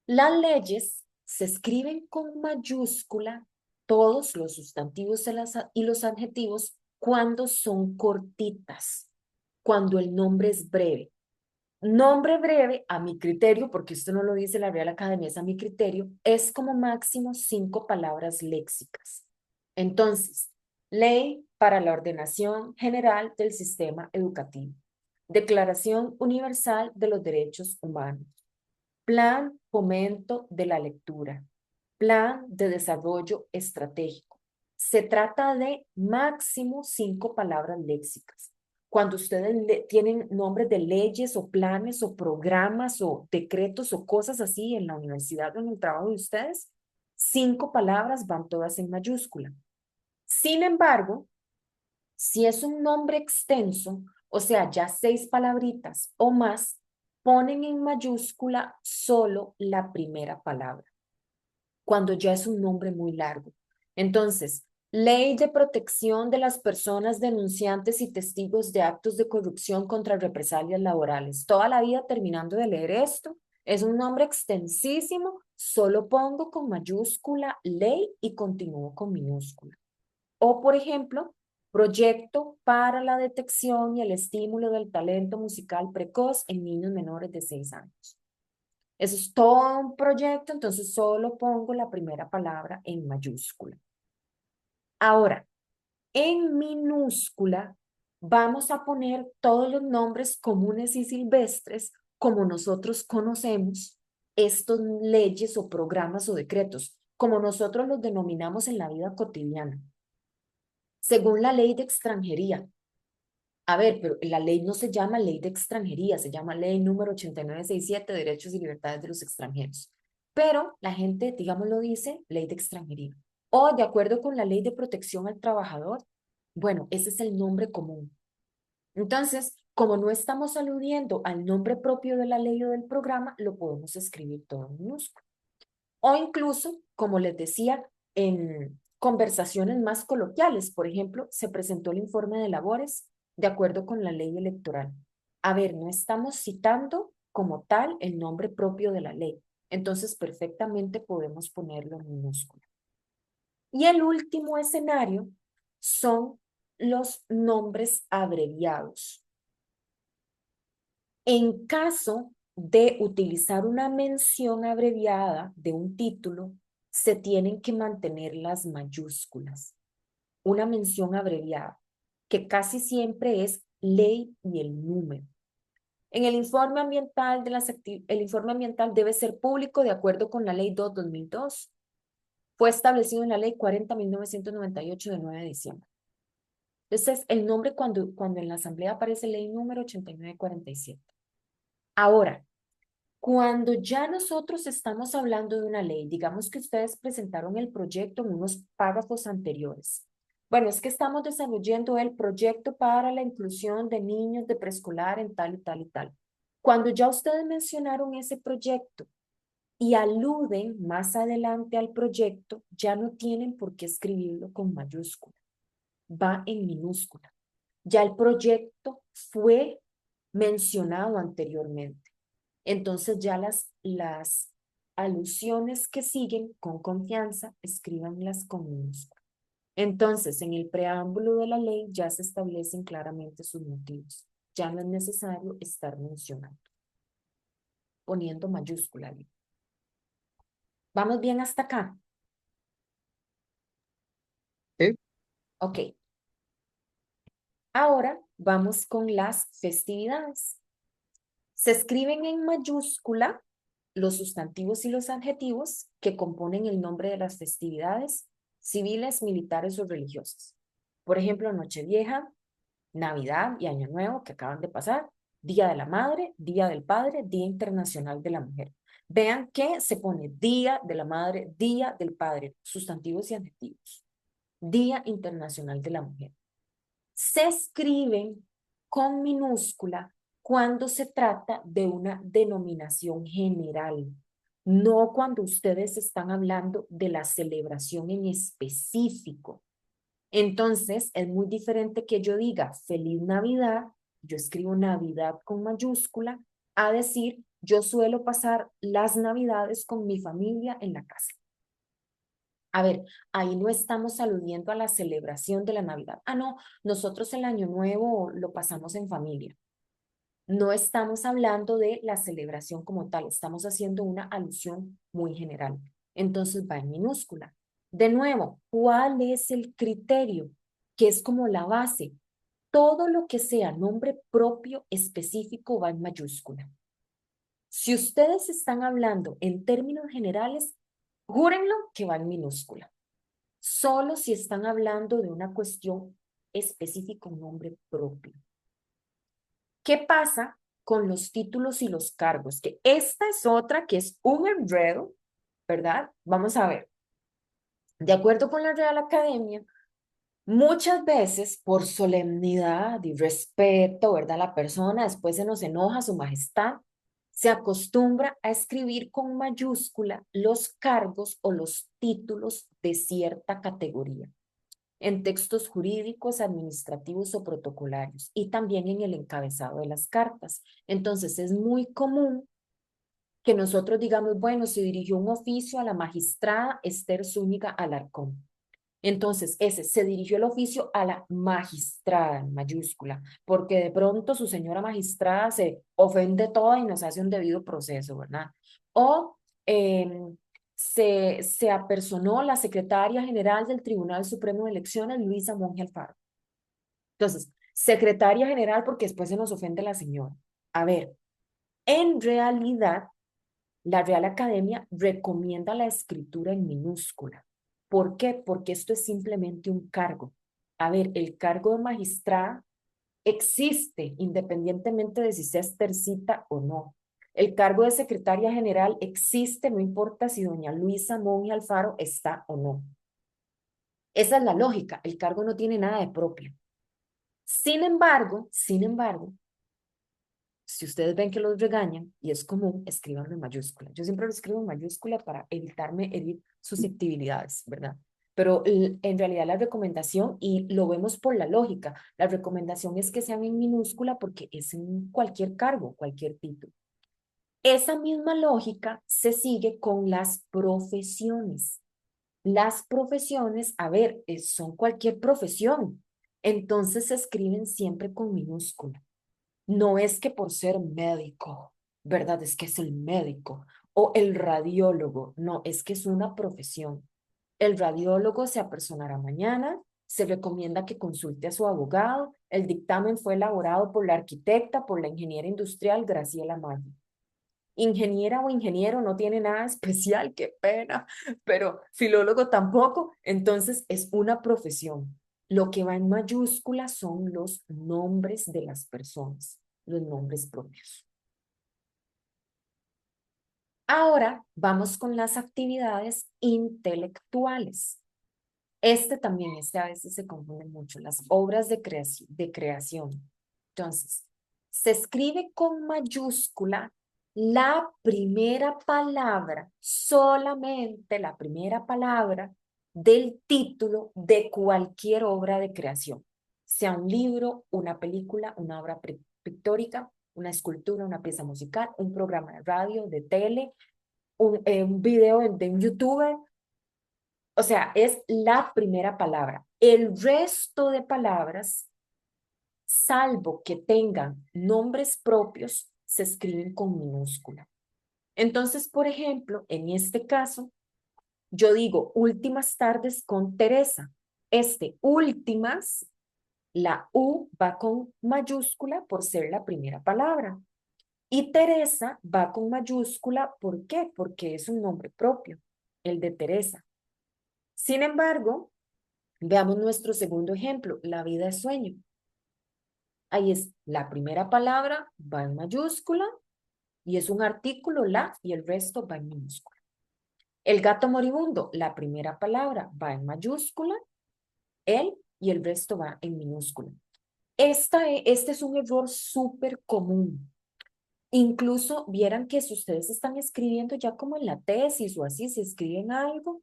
las leyes se escriben con mayúscula, todos los sustantivos y los adjetivos, cuando son cortitas, cuando el nombre es breve. Nombre breve, a mi criterio, porque esto no lo dice la Real Academia, es a mi criterio, es como máximo 5 palabras léxicas. Entonces, Ley para la Ordenación General del Sistema Educativo. Declaración Universal de los Derechos Humanos. Plan Fomento de la Lectura. Plan de Desarrollo Estratégico. Se trata de máximo 5 palabras léxicas. Cuando ustedes tienen nombres de leyes o planes o programas o decretos o cosas así en la universidad o en el trabajo de ustedes, 5 palabras van todas en mayúscula. Sin embargo, si es un nombre extenso, o sea, ya 6 palabritas o más, ponen en mayúscula solo la primera palabra, cuando ya es un nombre muy largo. Entonces, Ley de Protección de las Personas Denunciantes y Testigos de Actos de Corrupción contra Represalias Laborales. Toda la vida terminando de leer esto, es un nombre extensísimo, solo pongo con mayúscula ley y continúo con minúscula. O, por ejemplo, Proyecto para la detección y el estímulo del talento musical precoz en niños menores de 6 años. Eso es todo un proyecto, entonces solo pongo la primera palabra en mayúscula. Ahora, en minúscula vamos a poner todos los nombres comunes y silvestres como nosotros conocemos estos leyes o programas o decretos, como nosotros los denominamos en la vida cotidiana. Según la ley de extranjería. A ver, pero la ley no se llama ley de extranjería, se llama ley número 8967, Derechos y Libertades de los Extranjeros. Pero la gente, digamos, lo dice ley de extranjería. O de acuerdo con la ley de protección al trabajador, bueno, ese es el nombre común. Entonces, como no estamos aludiendo al nombre propio de la ley o del programa, lo podemos escribir todo en minúscula. O incluso, como les decía, en conversaciones más coloquiales, por ejemplo, se presentó el informe de labores de acuerdo con la ley electoral. A ver, no estamos citando como tal el nombre propio de la ley, entonces perfectamente podemos ponerlo en minúscula. Y el último escenario son los nombres abreviados. En caso de utilizar una mención abreviada de un título, se tienen que mantener las mayúsculas. Una mención abreviada, que casi siempre es ley y el número. En el informe ambiental, el informe ambiental debe ser público de acuerdo con la ley 2/2002. Fue establecido en la ley 40/1998 de 9 de diciembre. Entonces, el nombre cuando en la asamblea aparece ley número 8947. Ahora, cuando ya nosotros estamos hablando de una ley, digamos que ustedes presentaron el proyecto en unos párrafos anteriores. Bueno, es que estamos desarrollando el proyecto para la inclusión de niños de preescolar en tal y tal y tal. Cuando ya ustedes mencionaron ese proyecto y aluden más adelante al proyecto, ya no tienen por qué escribirlo con mayúscula, va en minúscula. Ya el proyecto fue mencionado anteriormente. Entonces ya las alusiones que siguen con confianza, escríbanlas con minúscula. Entonces, en el preámbulo de la ley ya se establecen claramente sus motivos. Ya no es necesario estar mencionando, poniendo mayúscula. ¿Vamos bien hasta acá? ¿Sí? Ok. Ahora vamos con las festividades. Se escriben en mayúscula los sustantivos y los adjetivos que componen el nombre de las festividades civiles, militares o religiosas. Por ejemplo, Nochevieja, Navidad y Año Nuevo que acaban de pasar, Día de la Madre, Día del Padre, Día Internacional de la Mujer. Vean que se pone Día de la Madre, Día del Padre, sustantivos y adjetivos. Día Internacional de la Mujer. Se escriben con minúscula cuando se trata de una denominación general, no cuando ustedes están hablando de la celebración en específico. Entonces, es muy diferente que yo diga Feliz Navidad, yo escribo Navidad con mayúscula, a decir yo suelo pasar las Navidades con mi familia en la casa. A ver, ahí no estamos aludiendo a la celebración de la Navidad. Ah, no, nosotros el Año Nuevo lo pasamos en familia. No estamos hablando de la celebración como tal, estamos haciendo una alusión muy general. Entonces va en minúscula. De nuevo, ¿cuál es el criterio? Que es como la base. Todo lo que sea nombre propio específico va en mayúscula. Si ustedes están hablando en términos generales, júrenlo que va en minúscula. Solo si están hablando de una cuestión específica, un nombre propio. ¿Qué pasa con los títulos y los cargos? Que esta es otra que es un enredo, ¿verdad? Vamos a ver. De acuerdo con la Real Academia, muchas veces por solemnidad y respeto, ¿verdad? La persona después se nos enoja, su majestad, se acostumbra a escribir con mayúscula los cargos o los títulos de cierta categoría en textos jurídicos, administrativos o protocolarios y también en el encabezado de las cartas. Entonces es muy común que nosotros digamos, bueno, se dirigió un oficio a la magistrada Esther Zúñiga Alarcón. Entonces, ese se dirigió el oficio a la magistrada en mayúscula, porque de pronto su señora magistrada se ofende toda y nos hace un debido proceso, ¿verdad? O se apersonó la secretaria general del Tribunal Supremo de Elecciones, Luisa Monge Alfaro. Entonces, secretaria general porque después se nos ofende la señora. A ver, en realidad, la Real Academia recomienda la escritura en minúscula. ¿Por qué? Porque esto es simplemente un cargo. A ver, el cargo de magistrada existe independientemente de si se ejercita o no. El cargo de secretaria general existe, no importa si doña Luisa Monge Alfaro está o no. Esa es la lógica, el cargo no tiene nada de propio. Sin embargo, si ustedes ven que los regañan, y es común, escríbanlo en mayúscula. Yo siempre lo escribo en mayúscula para evitarme herir susceptibilidades, ¿verdad? Pero en realidad la recomendación, y lo vemos por la lógica, la recomendación es que sean en minúscula porque es en cualquier cargo, cualquier título. Esa misma lógica se sigue con las profesiones. Las profesiones, a ver, son cualquier profesión. Entonces se escriben siempre con minúscula. No es que por ser médico, ¿verdad? Es que es el médico o el radiólogo. No, es que es una profesión. El radiólogo se apersonará mañana, se recomienda que consulte a su abogado. El dictamen fue elaborado por la arquitecta, por la ingeniera industrial Graciela Maggi. Ingeniera o ingeniero no tiene nada especial, qué pena, pero filólogo tampoco. Entonces es una profesión. lo que va en mayúscula son los nombres de las personas, los nombres propios. Ahora vamos con las actividades intelectuales. También a veces se confunde mucho, las obras de creación. Entonces, se escribe con mayúscula la primera palabra, solamente la primera palabra del título de cualquier obra de creación, sea un libro, una película, una obra pictórica, una escultura, una pieza musical, un programa de radio, de tele, un video de un youtuber. O sea, es la primera palabra. El resto de palabras, salvo que tengan nombres propios, se escriben con minúscula. Entonces, por ejemplo, en este caso, yo digo últimas tardes con Teresa. Últimas, la U va con mayúscula por ser la primera palabra. Y Teresa va con mayúscula, ¿por qué? Porque es un nombre propio, el de Teresa. Sin embargo, veamos nuestro segundo ejemplo, la vida es sueño. Ahí es la primera palabra, va en mayúscula, y es un artículo, la, y el resto va en minúscula. El gato moribundo, la primera palabra va en mayúscula, él, y el resto va en minúscula. Este es un error súper común. Incluso vieran que si ustedes están escribiendo ya como en la tesis o así, si escriben algo,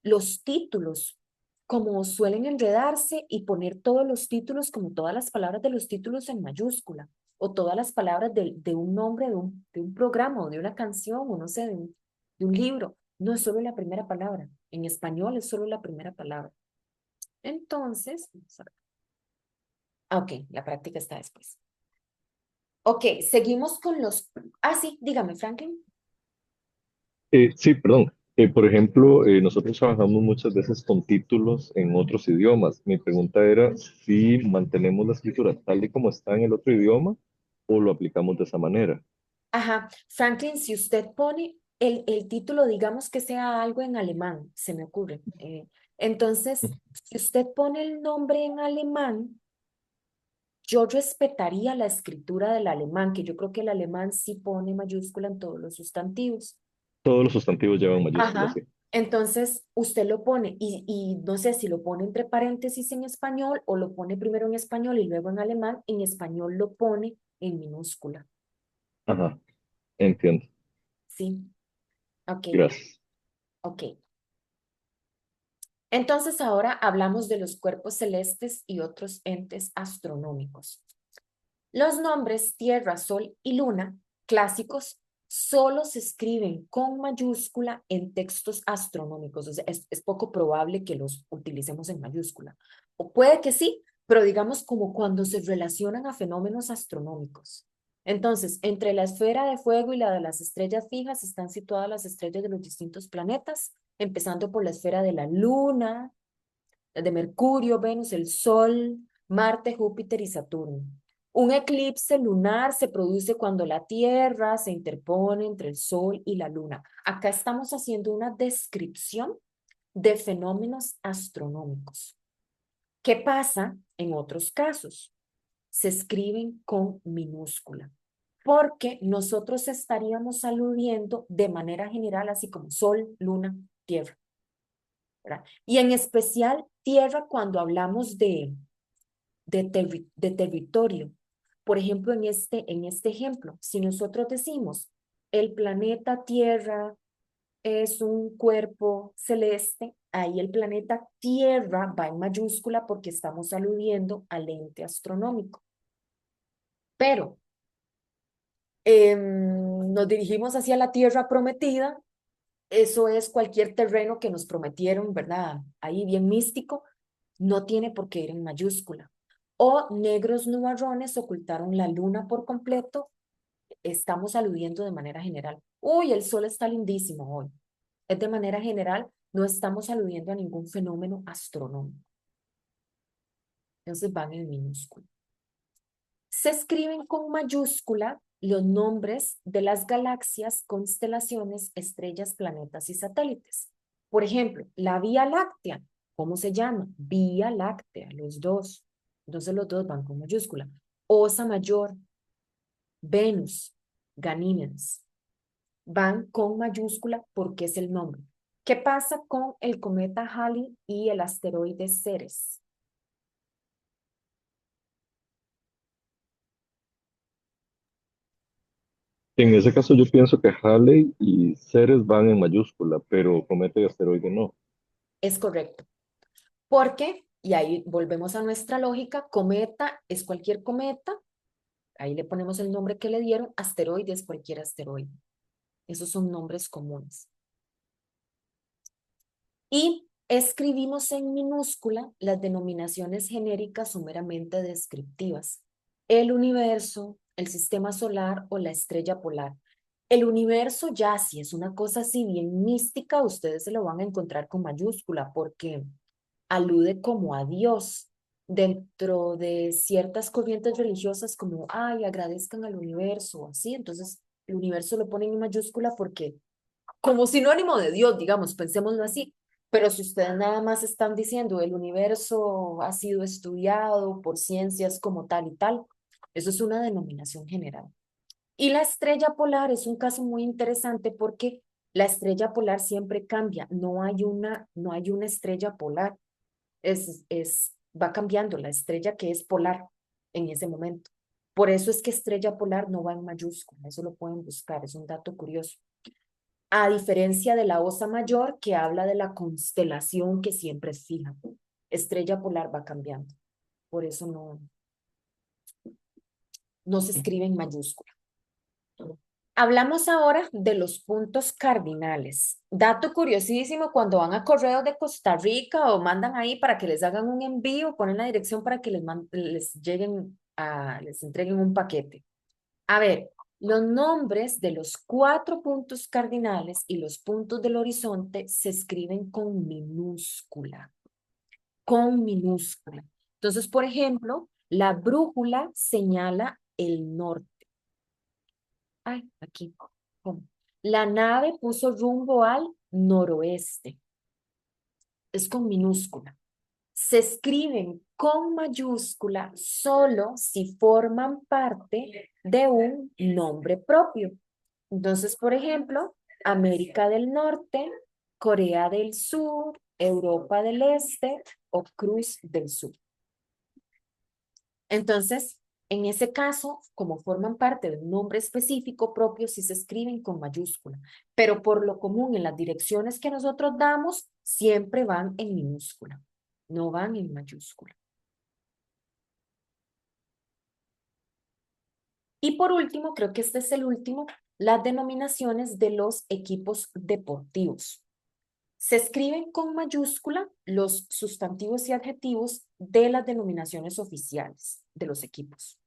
los títulos, como suelen enredarse y poner todos los títulos, como todas las palabras de los títulos en mayúscula, o todas las palabras de un nombre, de un programa, o de una canción, o no sé, de un libro. No es solo la primera palabra. En español es solo la primera palabra. Entonces, ok, la práctica está después. Ok, seguimos con los... sí, dígame, Franklin. Sí, perdón. Por ejemplo, nosotros trabajamos muchas veces con títulos en otros idiomas. Mi pregunta era si mantenemos la escritura tal y como está en el otro idioma o lo aplicamos de esa manera. Ajá, Franklin, si usted pone el título, digamos que sea algo en alemán, se me ocurre. Entonces, si usted pone el nombre en alemán, yo respetaría la escritura del alemán, que yo creo que el alemán sí pone mayúscula en todos los sustantivos. Todos los sustantivos llevan mayúsculas, Ajá. sí. Entonces, usted lo pone y no sé si lo pone entre paréntesis en español o lo pone primero en español y luego en alemán. En español lo pone en minúscula. Ajá, entiendo. Sí, ok, Gracias. ok. Entonces ahora hablamos de los cuerpos celestes y otros entes astronómicos. Los nombres Tierra, Sol y Luna, clásicos, solo se escriben con mayúscula en textos astronómicos. O sea, es poco probable que los utilicemos en mayúscula. O puede que sí, pero digamos como cuando se relacionan a fenómenos astronómicos. Entonces, entre la esfera de fuego y la de las estrellas fijas están situadas las estrellas de los distintos planetas, empezando por la esfera de la Luna, de Mercurio, Venus, el Sol, Marte, Júpiter y Saturno. Un eclipse lunar se produce cuando la Tierra se interpone entre el Sol y la Luna. Acá estamos haciendo una descripción de fenómenos astronómicos. ¿Qué pasa en otros casos? Se escriben con minúscula, porque nosotros estaríamos aludiendo de manera general, así como Sol, Luna, Tierra, ¿verdad? Y en especial Tierra cuando hablamos de territorio. Por ejemplo, en este ejemplo, si nosotros decimos el planeta Tierra es un cuerpo celeste, ahí el planeta Tierra va en mayúscula porque estamos aludiendo al ente astronómico. Pero nos dirigimos hacia la Tierra prometida, eso es cualquier terreno que nos prometieron, ¿verdad? Ahí bien místico, no tiene por qué ir en mayúscula. O negros nubarrones ocultaron la luna por completo, estamos aludiendo de manera general. Uy, el sol está lindísimo hoy. Es de manera general, no estamos aludiendo a ningún fenómeno astronómico. Entonces van en minúscula. Se escriben con mayúscula los nombres de las galaxias, constelaciones, estrellas, planetas y satélites. Por ejemplo, la Vía Láctea ¿Cómo se llama? Vía Láctea, los dos. Entonces los dos van con mayúscula. Osa Mayor, Venus, Ganímedes. Van con mayúscula porque es el nombre. ¿Qué pasa con el cometa Halley y el asteroide Ceres? En ese caso yo pienso que Halley y Ceres van en mayúscula, pero cometa y asteroide no. Es correcto. Porque, y ahí volvemos a nuestra lógica, cometa es cualquier cometa, ahí le ponemos el nombre que le dieron, asteroide es cualquier asteroide. Esos son nombres comunes. Y escribimos en minúscula las denominaciones genéricas o meramente descriptivas. El universo, el sistema solar o la estrella polar. El universo ya, si es una cosa así bien mística, ustedes se lo van a encontrar con mayúscula porque alude como a Dios dentro de ciertas corrientes religiosas como, ay, agradezcan al universo, así. Entonces, el universo lo ponen en mayúscula porque como sinónimo de Dios, digamos, pensémoslo así. Pero si ustedes nada más están diciendo el universo ha sido estudiado por ciencias como tal y tal, eso es una denominación general. Y la estrella polar es un caso muy interesante porque la estrella polar siempre cambia, no hay una estrella polar, va cambiando la estrella que es polar en ese momento. Por eso es que estrella polar no va en mayúscula, eso lo pueden buscar, es un dato curioso. A diferencia de la Osa Mayor, que habla de la constelación que siempre es fija. Estrella polar va cambiando. Por eso no se escribe en mayúscula. Hablamos ahora de los puntos cardinales. Dato curiosísimo, cuando van a correos de Costa Rica o mandan ahí para que les hagan un envío, ponen la dirección para que les entreguen un paquete. A ver, los nombres de los 4 puntos cardinales y los puntos del horizonte se escriben con minúscula, con minúscula. Entonces, por ejemplo, la brújula señala el norte. Ay, aquí. ¿Cómo? La nave puso rumbo al noroeste. Es con minúscula. Se escriben con mayúscula solo si forman parte de un nombre propio. Entonces, por ejemplo, América del Norte, Corea del Sur, Europa del Este o Cruz del Sur. Entonces, en ese caso, como forman parte de un nombre específico propio, sí se escriben con mayúscula, pero por lo común en las direcciones que nosotros damos, siempre van en minúscula, no van en mayúscula. Y por último, creo que este es el último, las denominaciones de los equipos deportivos. Se escriben con mayúscula los sustantivos y adjetivos de las denominaciones oficiales de los equipos.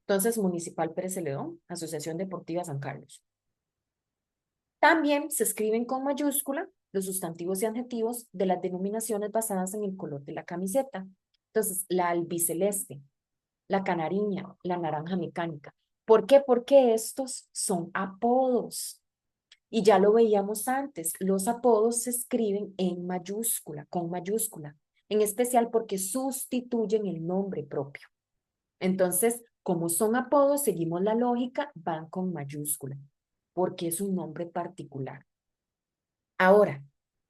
Entonces, Municipal Pérez Celedón, Asociación Deportiva San Carlos. También se escriben con mayúscula los sustantivos y adjetivos de las denominaciones basadas en el color de la camiseta. Entonces, la albiceleste, la canariña, la naranja mecánica. ¿Por qué? Porque estos son apodos. Y ya lo veíamos antes, los apodos se escriben en mayúscula, con mayúscula, en especial porque sustituyen el nombre propio. Entonces, como son apodos, seguimos la lógica, van con mayúscula, porque es un nombre particular. Ahora,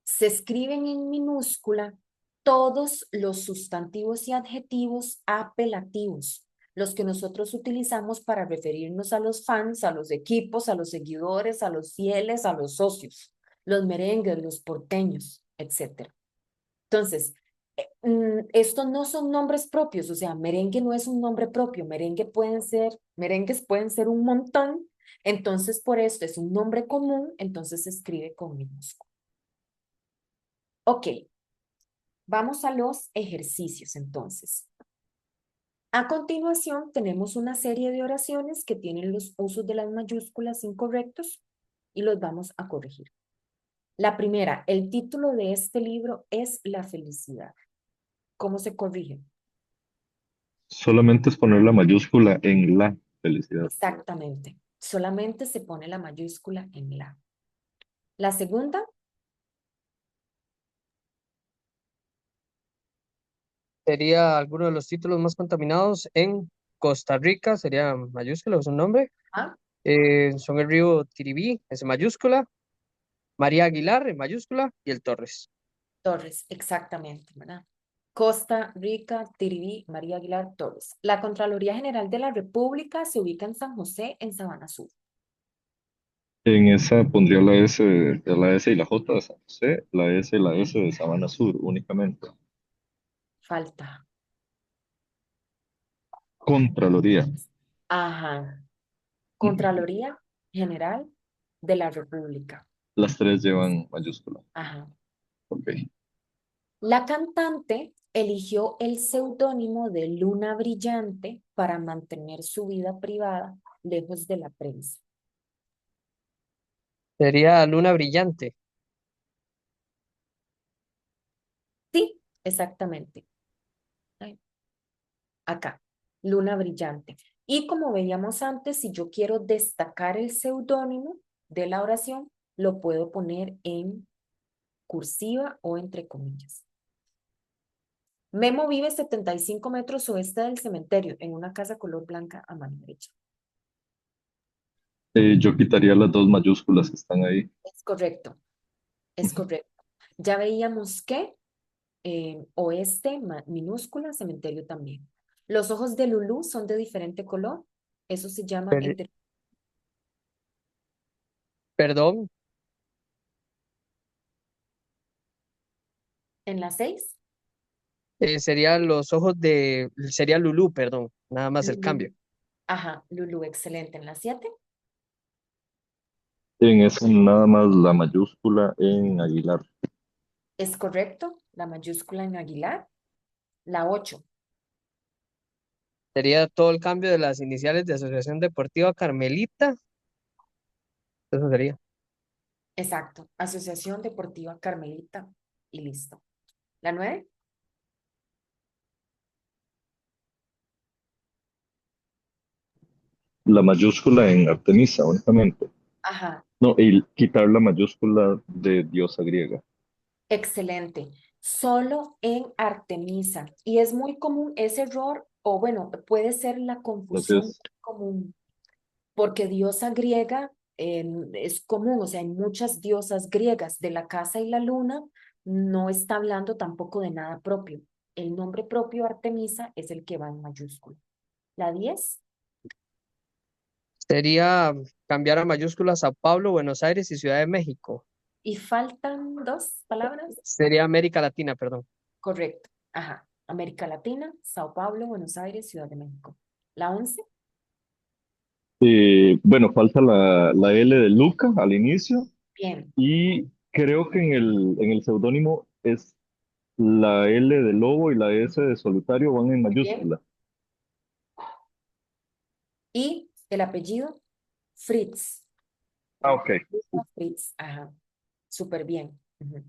se escriben en minúscula todos los sustantivos y adjetivos apelativos, los que nosotros utilizamos para referirnos a los fans, a los equipos, a los seguidores, a los fieles, a los socios, los merengues, los porteños, etc. Entonces, estos no son nombres propios, o sea, merengue no es un nombre propio, merengues pueden ser un montón, entonces por esto es un nombre común, entonces se escribe con minúscula. Ok, vamos a los ejercicios entonces. A continuación tenemos una serie de oraciones que tienen los usos de las mayúsculas incorrectos y los vamos a corregir. La primera, el título de este libro es La felicidad. ¿Cómo se corrige? Solamente es poner la mayúscula en la felicidad. Exactamente. Solamente se pone la mayúscula en la. La segunda, Sería alguno de los títulos más contaminados en Costa Rica, sería mayúscula, es un nombre. Ah, Son el río Tiribí, es en mayúscula, María Aguilar en mayúscula y el Torres. Torres, exactamente, ¿verdad? Costa Rica, Tiribí, María Aguilar, Torres. La Contraloría General de la República se ubica en San José, en Sabana Sur. En esa pondría la S y la J de San José, la S y la S de Sabana Sur únicamente. Falta. Contraloría. Ajá. Contraloría General de la República. Las tres llevan mayúscula. Ajá. Ok. La cantante eligió el seudónimo de Luna Brillante para mantener su vida privada lejos de la prensa. Sería Luna Brillante. Sí, exactamente. Ay, acá, Luna Brillante. Y como veíamos antes, si yo quiero destacar el seudónimo de la oración, lo puedo poner en cursiva o entre comillas. Memo vive 75 metros oeste del cementerio, en una casa color blanca a mano derecha. Yo quitaría las dos mayúsculas que están ahí. Es correcto, es correcto. Ya veíamos que oeste minúscula, cementerio también. Los ojos de Lulú son de diferente color. Eso se llama Per- Perdón, en la 6. sería los ojos sería Lulú, perdón, nada más el cambio. Lulú. Ajá, Lulú, excelente. En la 7 En esa nada más la mayúscula en Aguilar. es correcto. La mayúscula en Aguilar. La 8. Sería todo el cambio de las iniciales de Asociación Deportiva Carmelita. Eso sería. Exacto. Asociación Deportiva Carmelita. Y listo. La 9. La mayúscula en Artemisa únicamente. Ajá. No, y quitar la mayúscula de diosa griega. Excelente. Solo en Artemisa. Y es muy común ese error, o bueno, puede ser la confusión Entonces, común, porque diosa griega es común, o sea, hay muchas diosas griegas de la casa y la luna, no está hablando tampoco de nada propio. El nombre propio Artemisa es el que va en mayúscula. La 10 Sería cambiar a mayúsculas Sao Paulo, Buenos Aires y Ciudad de México. y faltan dos palabras. Sería América Latina, perdón. Correcto. Ajá. América Latina, Sao Paulo, Buenos Aires, Ciudad de México. La 11 bueno, falta la L de Luca al inicio bien. y creo que en el seudónimo es la L de lobo y la S de solitario van en Bien. mayúscula. Y el apellido, Fritz. Ah, ok. Fritz, ajá, súper bien. Ujú.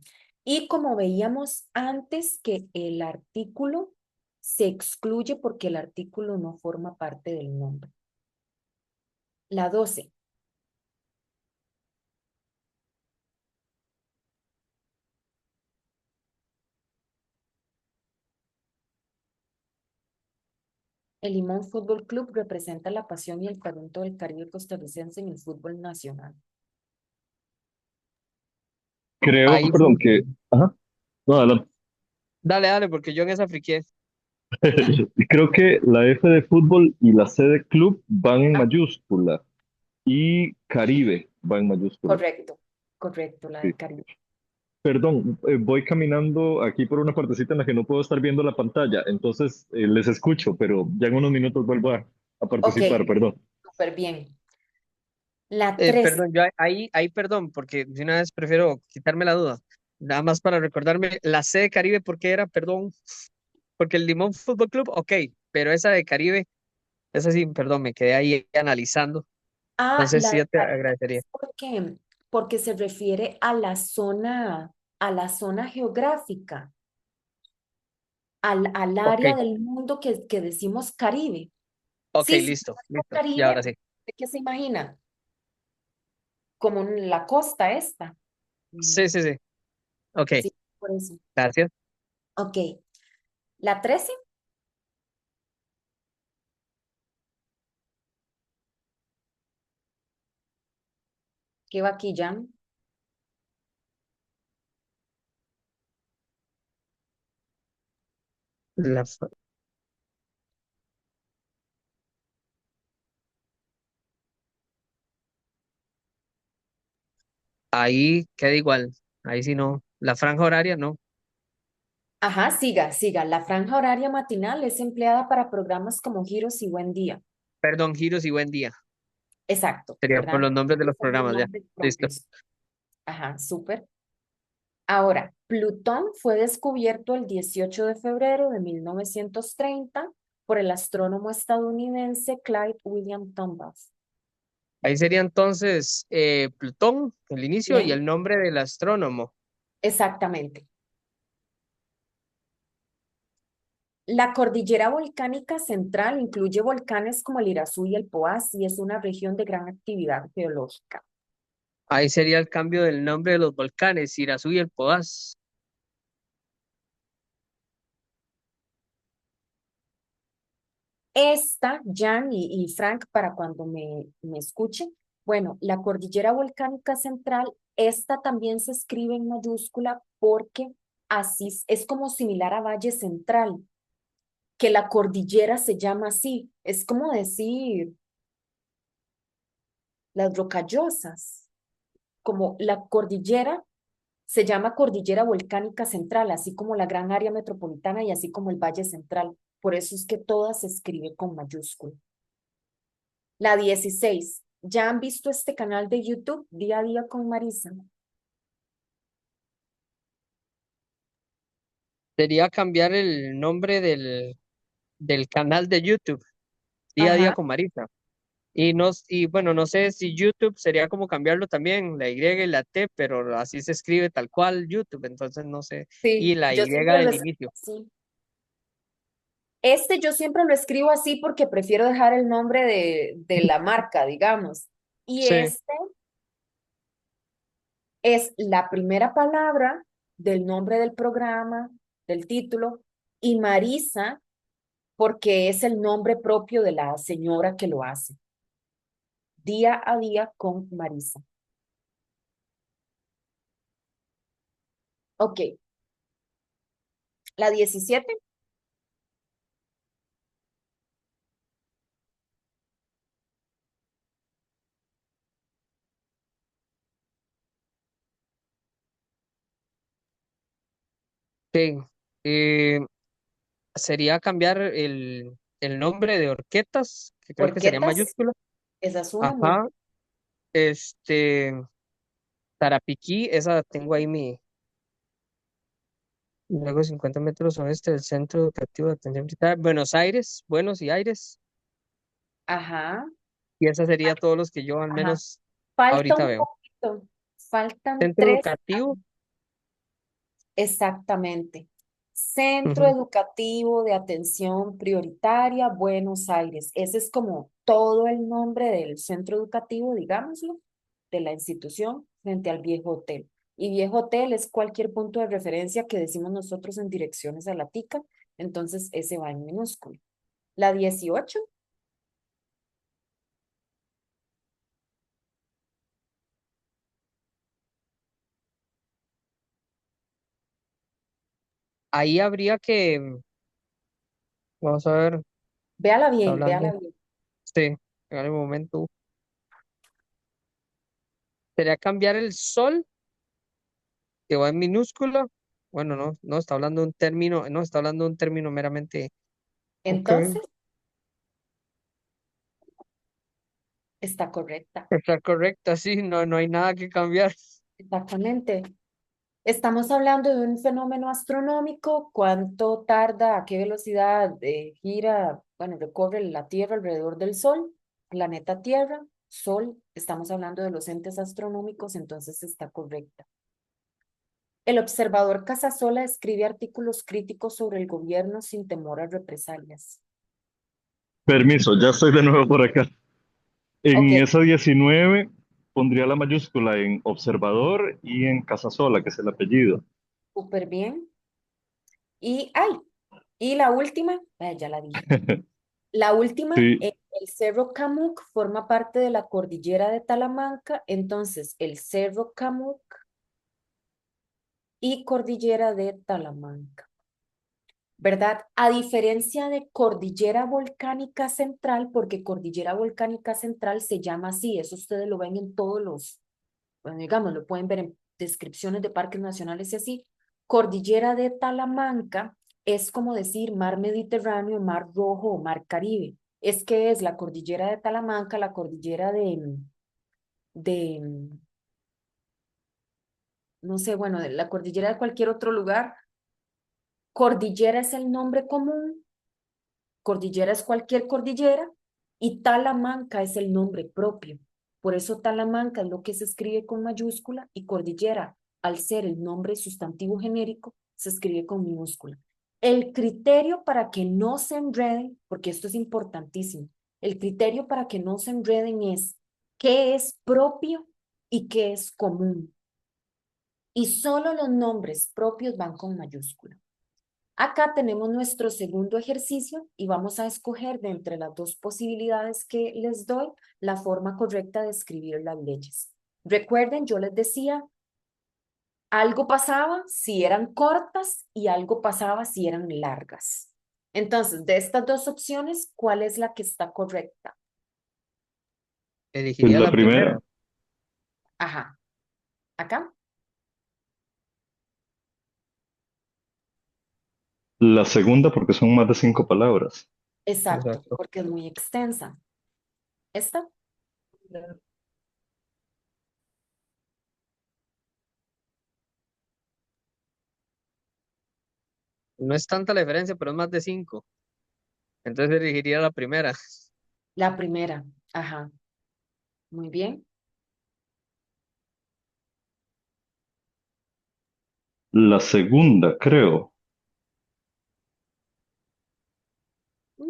Y como veíamos antes que el artículo se excluye porque el artículo no forma parte del nombre. La 12. El Limón Fútbol Club representa la pasión y el talento del Caribe costarricense en el fútbol nacional. Creo, Ahí perdón, sí. que... Ajá. No, adelante. Dale, dale, porque yo en esa friqué. Creo que la F de fútbol y la C de club van en Ah, mayúscula y Caribe va en mayúscula. correcto, correcto, la Sí. de Caribe. Perdón, voy caminando aquí por una partecita en la que no puedo estar viendo la pantalla, entonces les escucho, pero ya en unos minutos vuelvo a Ok, participar, perdón. súper bien. La 13. Perdón, yo ahí, perdón, porque de una vez prefiero quitarme la duda. Nada más para recordarme, la C de Caribe, ¿por qué era? Perdón, porque el Limón Fútbol Club, ok, pero esa de Caribe, esa sí, perdón, me quedé ahí analizando. Ah, Entonces la sí, de yo te Caribe agradecería. es porque se refiere a la zona geográfica, al Ok, área del mundo que decimos Caribe. ok, Sí, sí, listo, listo. Y Caribe, ahora sí. ¿de qué se imagina? Como en la costa esta. Sí, Ujú. sí, sí. Ok, Sí, por eso. gracias. Ok. La 13, ¿qué va aquí, Jan? La fa- Ahí queda igual. Ahí sí no. La franja horaria no. Ajá, siga, siga. La franja horaria matinal es empleada para programas como Giros y Buen Día. Perdón, giros y buen día. Exacto, Sería por ¿verdad? los nombres de Esos los son los programas ya. nombres Listo. propios. Ajá, súper. Ahora, Plutón fue descubierto el 18 de febrero de 1930 por el astrónomo estadounidense Clyde William Tombaugh. Ahí sería entonces Plutón, el inicio y Bien, el nombre del astrónomo. exactamente. La cordillera volcánica central incluye volcanes como el Irazú y el Poás y es una región de gran actividad geológica. Ahí sería el cambio del nombre de los volcanes, Irazú y el Poás. Esta, Jan y Frank, para cuando me escuchen, bueno, la cordillera volcánica central, esta también se escribe en mayúscula porque así es como similar a Valle Central, que la cordillera se llama así. Es como decir las rocallosas, como la cordillera se llama cordillera volcánica central, así como la gran área metropolitana y así como el Valle Central. Por eso es que toda se escribe con mayúscula. La 16. ¿Ya han visto este canal de YouTube Día a Día con Marisa? Sería cambiar el nombre del canal de YouTube, día a día Ajá, con Marisa. Y, no, y bueno, no sé si YouTube sería como cambiarlo también, la Y y la T, pero así se escribe tal cual YouTube, entonces no sé. Y sí, la yo Y siempre lo del escribo inicio. así. Este yo siempre lo escribo así porque prefiero dejar el nombre de la marca, digamos. Y Sí. este es la primera palabra del nombre del programa, del título, y Marisa, porque es el nombre propio de la señora que lo hace. Día a Día con Marisa. Ok, la 17. Sí. Eh, Sería cambiar el nombre de Orquetas, que creo que sería Horquetas, mayúscula. esa es una muy... Ajá. Este, Tarapiquí, esa tengo ahí mi. Luego 50 metros oeste del Centro Educativo de Atención Primaria. Buenos Aires, Buenos y Aires. Ajá, Y esa sería todos los que yo al ajá. menos Falta ahorita un veo. poquito, faltan Centro tres. Educativo. Exactamente. Centro Ujú. Educativo de Atención Prioritaria, Buenos Aires. Ese es como todo el nombre del centro educativo, digámoslo, de la institución frente al viejo hotel. Y viejo hotel es cualquier punto de referencia que decimos nosotros en direcciones a la TICA, entonces ese va en minúsculo. La 18, Ahí habría que, vamos a ver, está véala hablando. bien. Sí, en el momento. Sería cambiar el sol, que va en minúscula. Bueno, no está hablando de un término, no está hablando de un término meramente. Ok, Entonces, está correcta. está correcta, sí, no hay nada que cambiar. Exactamente. Estamos hablando de un fenómeno astronómico, cuánto tarda, a qué velocidad gira, bueno, recorre la Tierra alrededor del Sol, planeta Tierra, Sol, estamos hablando de los entes astronómicos, entonces está correcta. El observador Casasola escribe artículos críticos sobre el gobierno sin temor a represalias. Permiso, ya estoy de nuevo por acá. Ok, En esa 19 pondría la mayúscula en observador y en Casasola, que es el apellido. súper bien. Y, ay, Y la última, ya la dije. La última, Sí, el Cerro Camuc forma parte de la cordillera de Talamanca, entonces el Cerro Camuc y cordillera de Talamanca, ¿verdad? A diferencia de cordillera volcánica central, porque cordillera volcánica central se llama así, eso ustedes lo ven en todos los, bueno, digamos, lo pueden ver en descripciones de parques nacionales y así. Cordillera de Talamanca es como decir mar Mediterráneo, mar Rojo o mar Caribe. Es que es la cordillera de Talamanca, la cordillera de, no sé, bueno, de la cordillera de cualquier otro lugar. Cordillera es el nombre común, cordillera es cualquier cordillera y Talamanca es el nombre propio. Por eso Talamanca es lo que se escribe con mayúscula y cordillera, al ser el nombre sustantivo genérico, se escribe con minúscula. El criterio para que no se enreden, porque esto es importantísimo, el criterio para que no se enreden es qué es propio y qué es común. Y solo los nombres propios van con mayúscula. Acá tenemos nuestro segundo ejercicio y vamos a escoger de entre las dos posibilidades que les doy la forma correcta de escribir las leyes. Recuerden, yo les decía, algo pasaba si eran cortas y algo pasaba si eran largas. Entonces, de estas dos opciones, ¿cuál es la que está correcta? es Elegiría la la primera. primera. Ajá, acá. La segunda porque son más de 5 palabras. Exacto, Exacto. porque es muy extensa. ¿Esta? No es tanta la diferencia, pero es más de 5. Entonces elegiría la primera. La primera. Ajá, muy bien. La segunda, creo. Mm,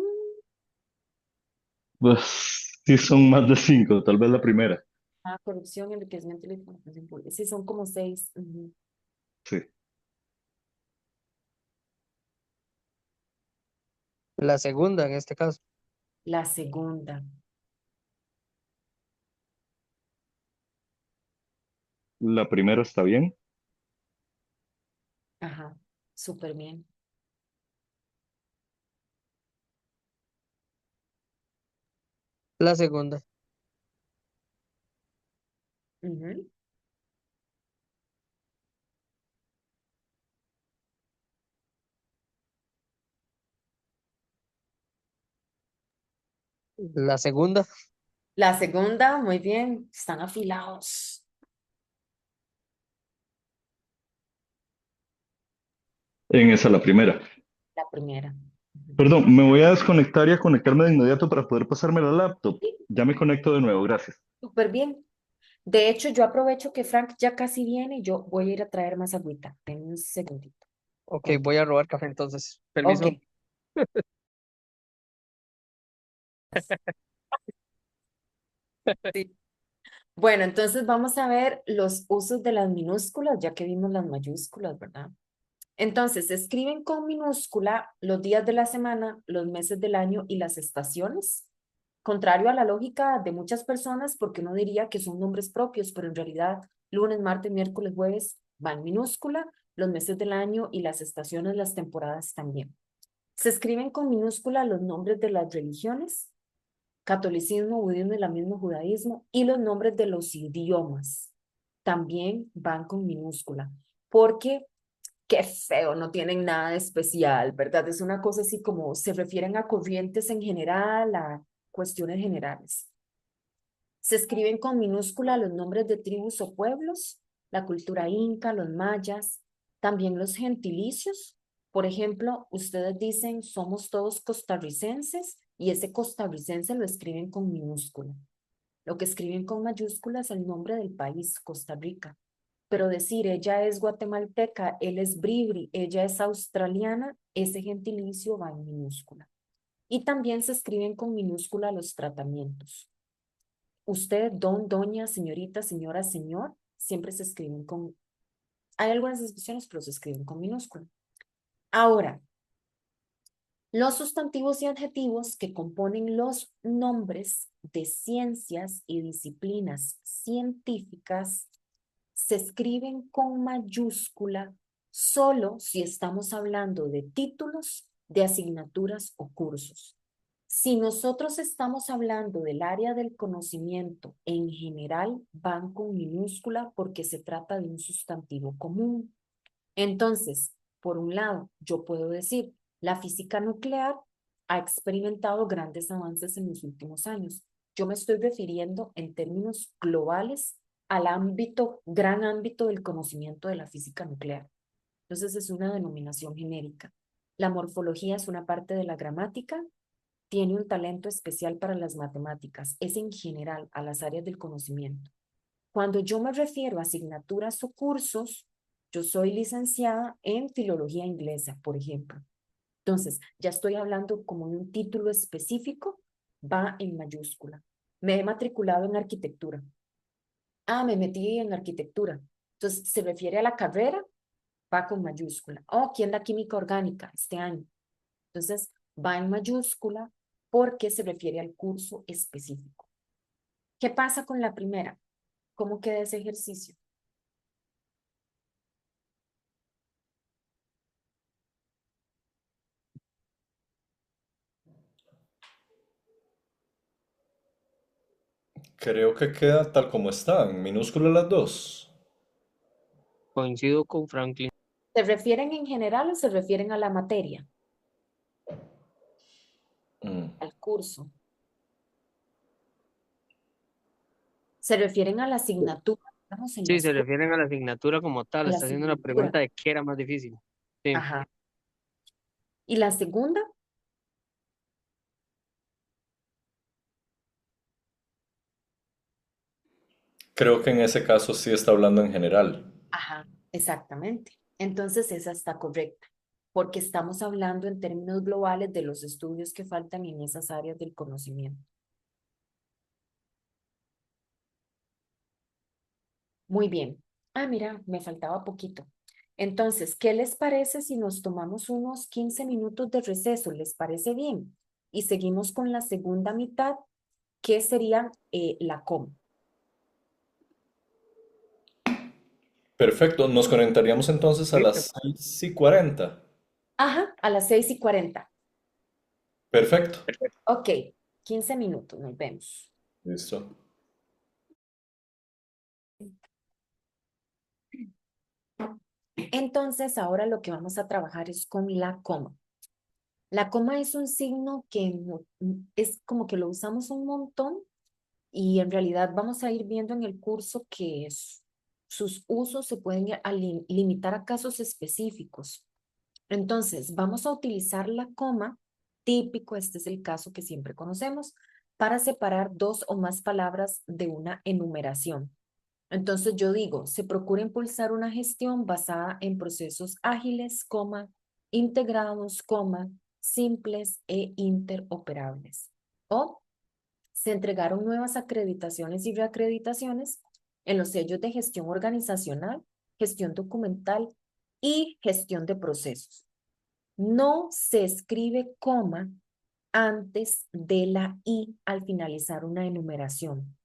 Pues sí son más de 5, tal vez la primera. corrupción, enriquecimiento y la información pública. Sí, son como seis. Ujú. Sí. La segunda en este caso. La segunda. La primera está bien. Ajá, súper bien. La segunda. Ujú. La segunda. La segunda, muy bien. Están afilados. En esa la primera. La primera. Ujú. Perdón, me voy a desconectar y a conectarme de inmediato para poder pasarme la laptop. Sí, Ya me conecto de nuevo, gracias. súper bien. De hecho, yo aprovecho que Frank ya casi viene y yo voy a ir a traer más agüita. En un segundito. Ok, Ok. voy a robar café entonces. Ok. Permiso. Sí. Bueno, entonces vamos a ver los usos de las minúsculas, ya que vimos las mayúsculas, ¿verdad? Entonces, se escriben con minúscula los días de la semana, los meses del año y las estaciones. Contrario a la lógica de muchas personas, porque uno diría que son nombres propios, pero en realidad lunes, martes, miércoles, jueves van minúscula, los meses del año y las estaciones, las temporadas también. Se escriben con minúscula los nombres de las religiones, catolicismo, budismo y la misma judaísmo, y los nombres de los idiomas también van con minúscula, porque qué feo, no tienen nada de especial, ¿verdad? Es una cosa así como se refieren a corrientes en general, a cuestiones generales. Se escriben con minúscula los nombres de tribus o pueblos, la cultura inca, los mayas, también los gentilicios. Por ejemplo, ustedes dicen somos todos costarricenses y ese costarricense lo escriben con minúscula. Lo que escriben con mayúscula es el nombre del país, Costa Rica. Pero decir ella es guatemalteca, él es bribri, ella es australiana, ese gentilicio va en minúscula. Y también se escriben con minúscula los tratamientos. Usted, don, doña, señorita, señora, señor, siempre se escriben con, hay algunas expresiones, pero se escriben con minúscula. Ahora, Los sustantivos y adjetivos que componen los nombres de ciencias y disciplinas científicas se escriben con mayúscula solo si estamos hablando de títulos, de asignaturas o cursos. Si nosotros estamos hablando del área del conocimiento en general, van con minúscula porque se trata de un sustantivo común. Entonces, por un lado, yo puedo decir, la física nuclear ha experimentado grandes avances en los últimos años. Yo me estoy refiriendo en términos globales al ámbito, gran ámbito del conocimiento de la física nuclear. Entonces, es una denominación genérica. La morfología es una parte de la gramática, tiene un talento especial para las matemáticas, es en general a las áreas del conocimiento. Cuando yo me refiero a asignaturas o cursos, yo soy licenciada en filología inglesa, por ejemplo. Entonces, ya estoy hablando como de un título específico, va en mayúscula. Me he matriculado en arquitectura. Ah, me metí en arquitectura. Entonces, se refiere a la carrera, va con mayúscula. Oh, ¿quién da química orgánica este año? Entonces, va en mayúscula porque se refiere al curso específico. ¿Qué pasa con la primera? ¿Cómo queda ese ejercicio? Creo que queda tal como está, en minúscula las dos. Coincido con Franklin. ¿Se refieren en general o se refieren a la materia, Mm. al curso? ¿Se refieren a la asignatura? Estamos en la Sí, se escuela, refieren a la asignatura como tal. a la Está haciendo una asignatura. pregunta de qué era más difícil. Sí, Ajá. ¿Y la segunda? Creo que en ese caso sí está hablando en general. Ajá, exactamente. Entonces esa está correcta, porque estamos hablando en términos globales de los estudios que faltan en esas áreas del conocimiento. Muy bien. Ah, mira, me faltaba poquito. Entonces, ¿qué les parece si nos tomamos unos 15 minutos de receso? ¿Les parece bien? Y seguimos con la segunda mitad, que sería la coma. Perfecto, nos conectaríamos entonces a listo. las 6:40. Ajá, a las 6:40. Perfecto. Ok, 15 minutos, nos vemos. Listo. Entonces, ahora lo que vamos a trabajar es con la coma. La coma es un signo que es como que lo usamos un montón y en realidad vamos a ir viendo en el curso que sus usos se pueden limitar a casos específicos. Entonces, vamos a utilizar la coma, típico, este es el caso que siempre conocemos, para separar dos o más palabras de una enumeración. Entonces yo digo, se procura impulsar una gestión basada en procesos ágiles, coma, integrados, coma, simples e interoperables. O se entregaron nuevas acreditaciones y reacreditaciones en los sellos de gestión organizacional, gestión documental y gestión de procesos. No se escribe coma antes de la I al finalizar una enumeración.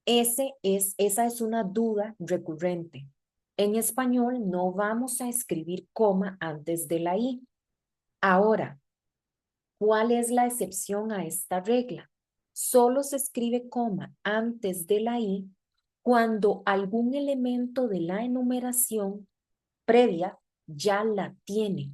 Esa es una duda recurrente. En español no vamos a escribir coma antes de la I. Ahora, ¿cuál es la excepción a esta regla? Solo se escribe coma antes de la I cuando algún elemento de la enumeración previa ya la tiene.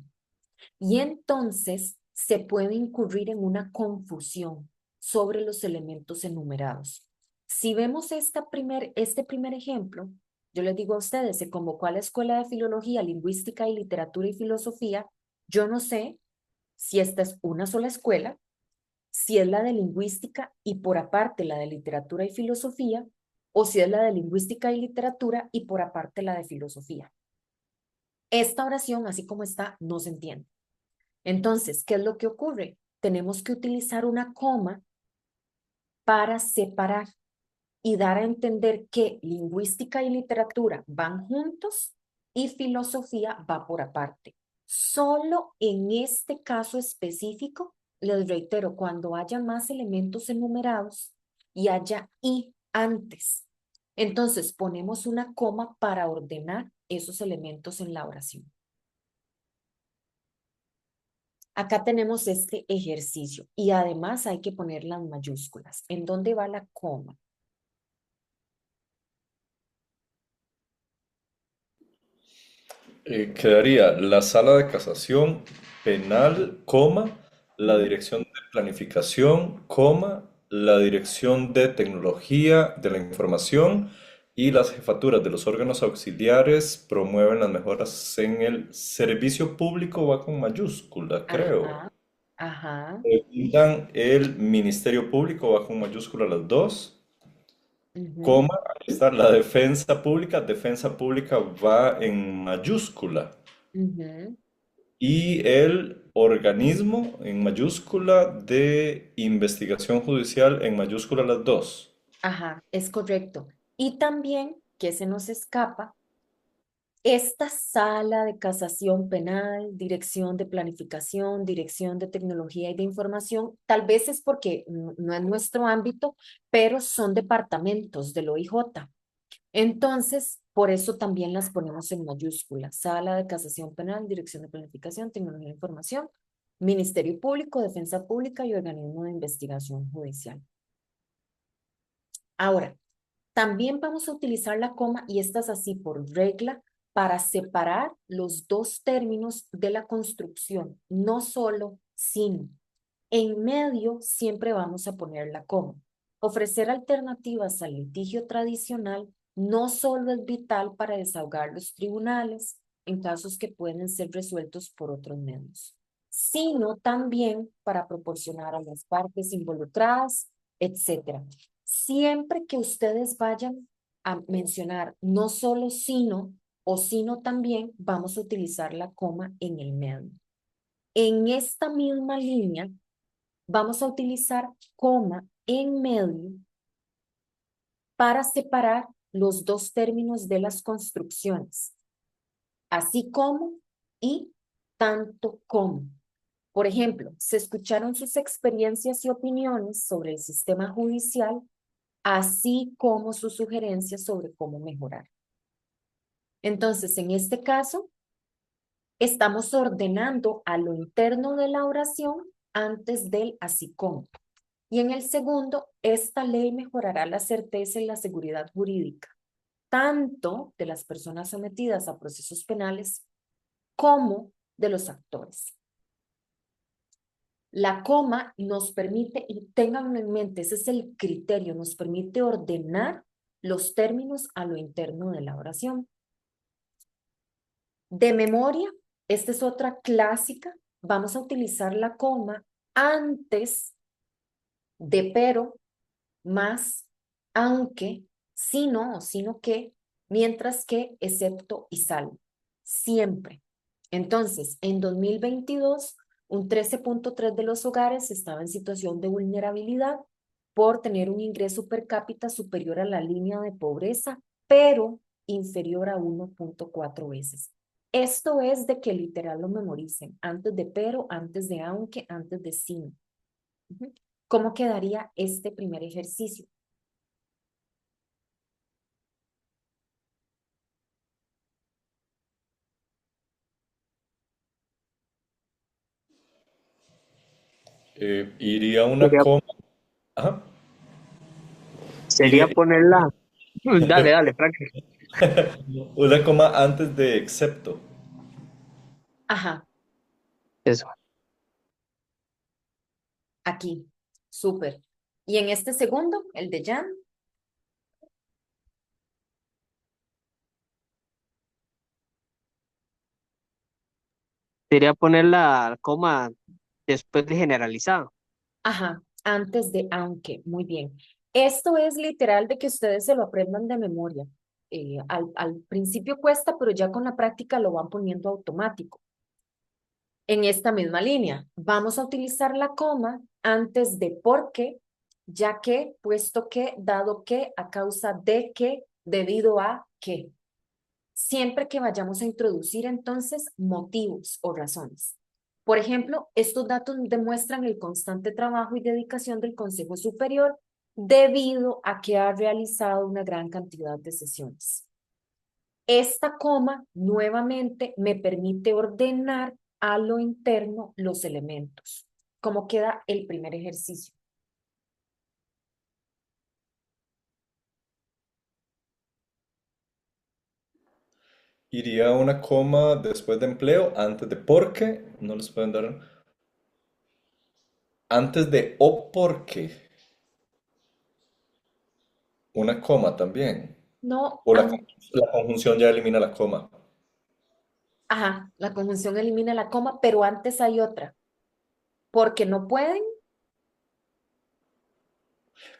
Y entonces se puede incurrir en una confusión sobre los elementos enumerados. Si vemos este primer ejemplo, yo les digo a ustedes, se convocó a la Escuela de Filología, Lingüística y Literatura y Filosofía. Yo no sé si esta es una sola escuela, si es la de lingüística y por aparte la de literatura y filosofía, o si es la de lingüística y literatura y por aparte la de filosofía. Esta oración, así como está, no se entiende. Entonces, ¿qué es lo que ocurre? Tenemos que utilizar una coma para separar y dar a entender que lingüística y literatura van juntos y filosofía va por aparte. Solo en este caso específico, les reitero, cuando haya más elementos enumerados y haya y antes. Entonces ponemos una coma para ordenar esos elementos en la oración. Acá tenemos este ejercicio y además hay que poner las mayúsculas. ¿En dónde va la coma? Quedaría la sala de casación penal, coma, la Ujú, dirección de planificación, coma, la dirección de tecnología de la información y las jefaturas de los órganos auxiliares promueven las mejoras en el servicio público, va con mayúscula, creo. ajá, ajá, Fundan el Ministerio Público, va con mayúscula las dos. ujú, Coma, ahí está, la defensa pública va en mayúscula. ujú. Y el organismo en mayúscula de investigación judicial en mayúscula las dos. Ajá, es correcto. Y también, que se nos escapa, esta sala de casación penal, dirección de planificación, dirección de tecnología y de información, tal vez es porque no es nuestro ámbito, pero son departamentos del OIJ. Entonces, por eso también las ponemos en mayúsculas. Sala de casación penal, dirección de planificación, tecnología de información, Ministerio Público, Defensa Pública y Organismo de Investigación Judicial. Ahora, también vamos a utilizar la coma, y esta es así por regla, para separar los dos términos de la construcción, no solo sin. En medio siempre vamos a poner la coma. Ofrecer alternativas al litigio tradicional no solo es vital para desahogar los tribunales en casos que pueden ser resueltos por otros medios, sino también para proporcionar a las partes involucradas, etcétera. Siempre que ustedes vayan a mencionar no solo sino o sino también, vamos a utilizar la coma en el medio. En esta misma línea, vamos a utilizar coma en medio para separar los dos términos de las construcciones, así como y tanto como. Por ejemplo, se escucharon sus experiencias y opiniones sobre el sistema judicial, así como sus sugerencias sobre cómo mejorar. Entonces, en este caso, estamos ordenando a lo interno de la oración antes del así como. Y en el segundo, esta ley mejorará la certeza y la seguridad jurídica, tanto de las personas sometidas a procesos penales como de los actores. La coma nos permite, y ténganlo en mente, ese es el criterio, nos permite ordenar los términos a lo interno de la oración. De memoria, esta es otra clásica, vamos a utilizar la coma antes de pero, más, aunque, sino o sino que, mientras que, excepto y salvo. Siempre. Entonces, en 2022, un 13.3 de los hogares estaba en situación de vulnerabilidad por tener un ingreso per cápita superior a la línea de pobreza, pero inferior a 1.4 veces. Esto es de que literal lo memoricen, antes de pero, antes de aunque, antes de sino. ¿Cómo quedaría este primer ejercicio? Iría una Sería, coma, ajá, sería iría ponerla. Dale, dale, Frank. una coma antes de excepto. Ajá, Eso. aquí. Súper. Y en este segundo, el de Jan. Sería poner la coma después de generalizado. Ajá, antes de aunque. Muy bien. Esto es literal de que ustedes se lo aprendan de memoria. Al principio cuesta, pero ya con la práctica lo van poniendo automático. En esta misma línea, vamos a utilizar la coma antes de porque, ya que, puesto que, dado que, a causa de que, debido a que. siempre que vayamos a introducir entonces motivos o razones. Por ejemplo, estos datos demuestran el constante trabajo y dedicación del Consejo Superior debido a que ha realizado una gran cantidad de sesiones. Esta coma nuevamente me permite ordenar a lo interno los elementos. ¿Cómo queda el primer ejercicio? Iría una coma después de empleo, antes de porque, no les pueden dar, antes de o porque, una coma también. No, O la conjunción ya elimina la coma. ajá, la conjunción elimina la coma, pero antes hay otra. Porque no pueden,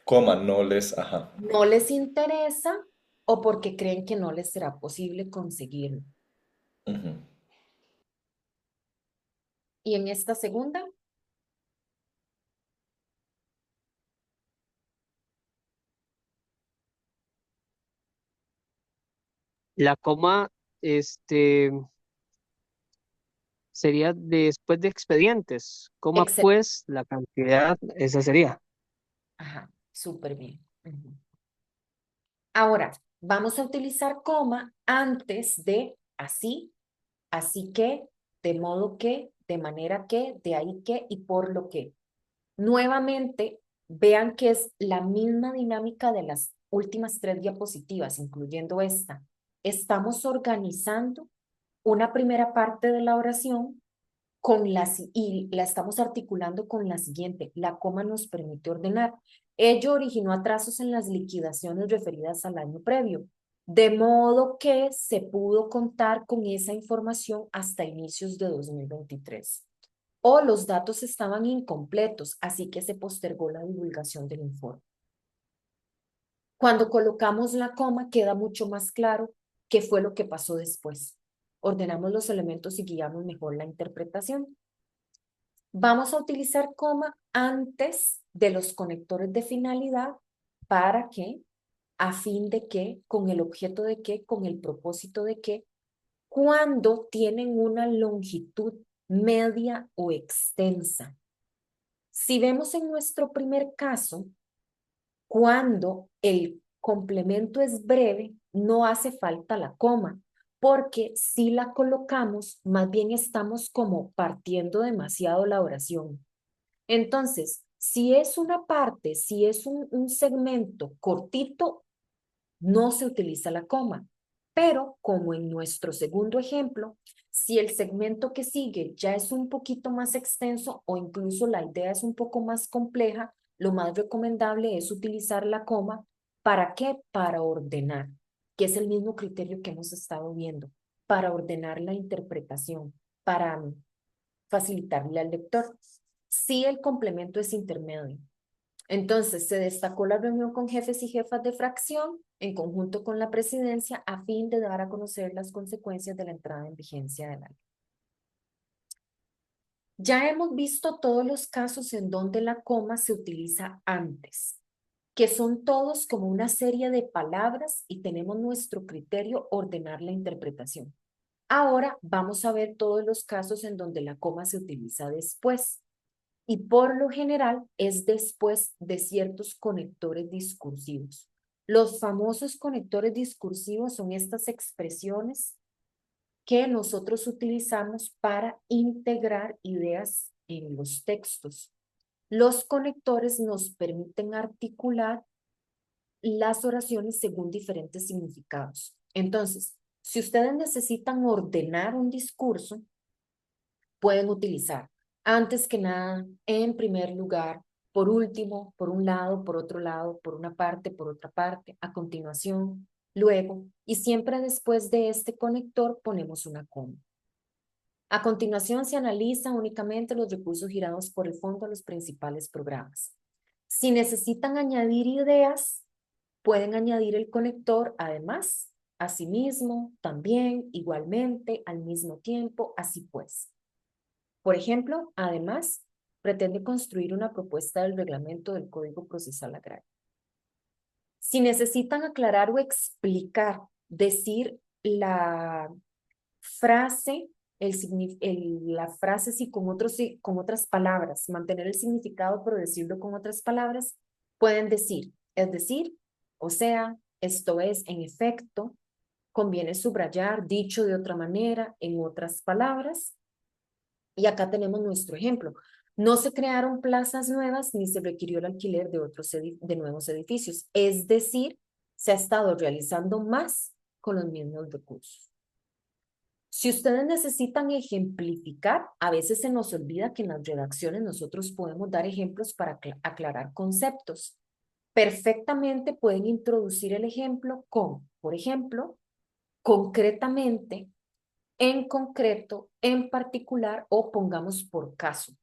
Coma, no les, ajá. no les interesa o porque creen que no les será posible conseguirlo. Ujú. Y en esta segunda, La coma, este, sería después de expedientes. Coma, excelente. pues, la cantidad, esa sería. Ajá, súper bien. Ujú. Ahora, vamos a utilizar coma antes de así, así que, de modo que, de manera que, de ahí que y por lo que. Nuevamente, vean que es la misma dinámica de las últimas 3 diapositivas, incluyendo esta. Estamos organizando una primera parte de la oración y la estamos articulando con la siguiente. La coma nos permite ordenar. Ello originó atrasos en las liquidaciones referidas al año previo, de modo que se pudo contar con esa información hasta inicios de 2023. O los datos estaban incompletos, así que se postergó la divulgación del informe. Cuando colocamos la coma, queda mucho más claro qué fue lo que pasó después. Ordenamos los elementos y guiamos mejor la interpretación. Vamos a utilizar coma antes de los conectores de finalidad para que, a fin de que, con el objeto de que, con el propósito de que, cuando tienen una longitud media o extensa. Si vemos en nuestro primer caso, cuando el complemento es breve, no hace falta la coma, porque si la colocamos, más bien estamos como partiendo demasiado la oración. Entonces, si es una parte, si es un segmento cortito, no se utiliza la coma. Pero como en nuestro segundo ejemplo, si el segmento que sigue ya es un poquito más extenso o incluso la idea es un poco más compleja, lo más recomendable es utilizar la coma. ¿Para qué? Para ordenar, que es el mismo criterio que hemos estado viendo, para ordenar la interpretación, para facilitarle al lector. Si el complemento es intermedio. Entonces, se destacó la reunión con jefes y jefas de fracción en conjunto con la presidencia a fin de dar a conocer las consecuencias de la entrada en vigencia de la ley. Ya hemos visto todos los casos en donde la coma se utiliza antes, que son todos como una serie de palabras y tenemos nuestro criterio ordenar la interpretación. Ahora vamos a ver todos los casos en donde la coma se utiliza después. Y por lo general es después de ciertos conectores discursivos. Los famosos conectores discursivos son estas expresiones que nosotros utilizamos para integrar ideas en los textos. Los conectores nos permiten articular las oraciones según diferentes significados. Entonces, si ustedes necesitan ordenar un discurso, pueden utilizar antes que nada, en primer lugar, por último, por un lado, por otro lado, por una parte, por otra parte, a continuación, luego, y siempre después de este conector ponemos una coma. A continuación se analizan únicamente los recursos girados por el fondo a los principales programas. Si necesitan añadir ideas, pueden añadir el conector además, asimismo, también, igualmente, al mismo tiempo, así pues. Por ejemplo, además, pretende construir una propuesta del reglamento del Código Procesal Agrario. Si necesitan aclarar o explicar, decir la frase, la frase sí con otras palabras, mantener el significado pero decirlo con otras palabras, pueden decir, es decir, o sea, esto es, en efecto, conviene subrayar, dicho de otra manera, en otras palabras. Y acá tenemos nuestro ejemplo. No se crearon plazas nuevas ni se requirió el alquiler de nuevos edificios. Es decir, se ha estado realizando más con los mismos recursos. Si ustedes necesitan ejemplificar, a veces se nos olvida que en las redacciones nosotros podemos dar ejemplos para aclarar conceptos. Perfectamente pueden introducir el ejemplo con, por ejemplo, concretamente, en concreto, en particular o pongamos por caso.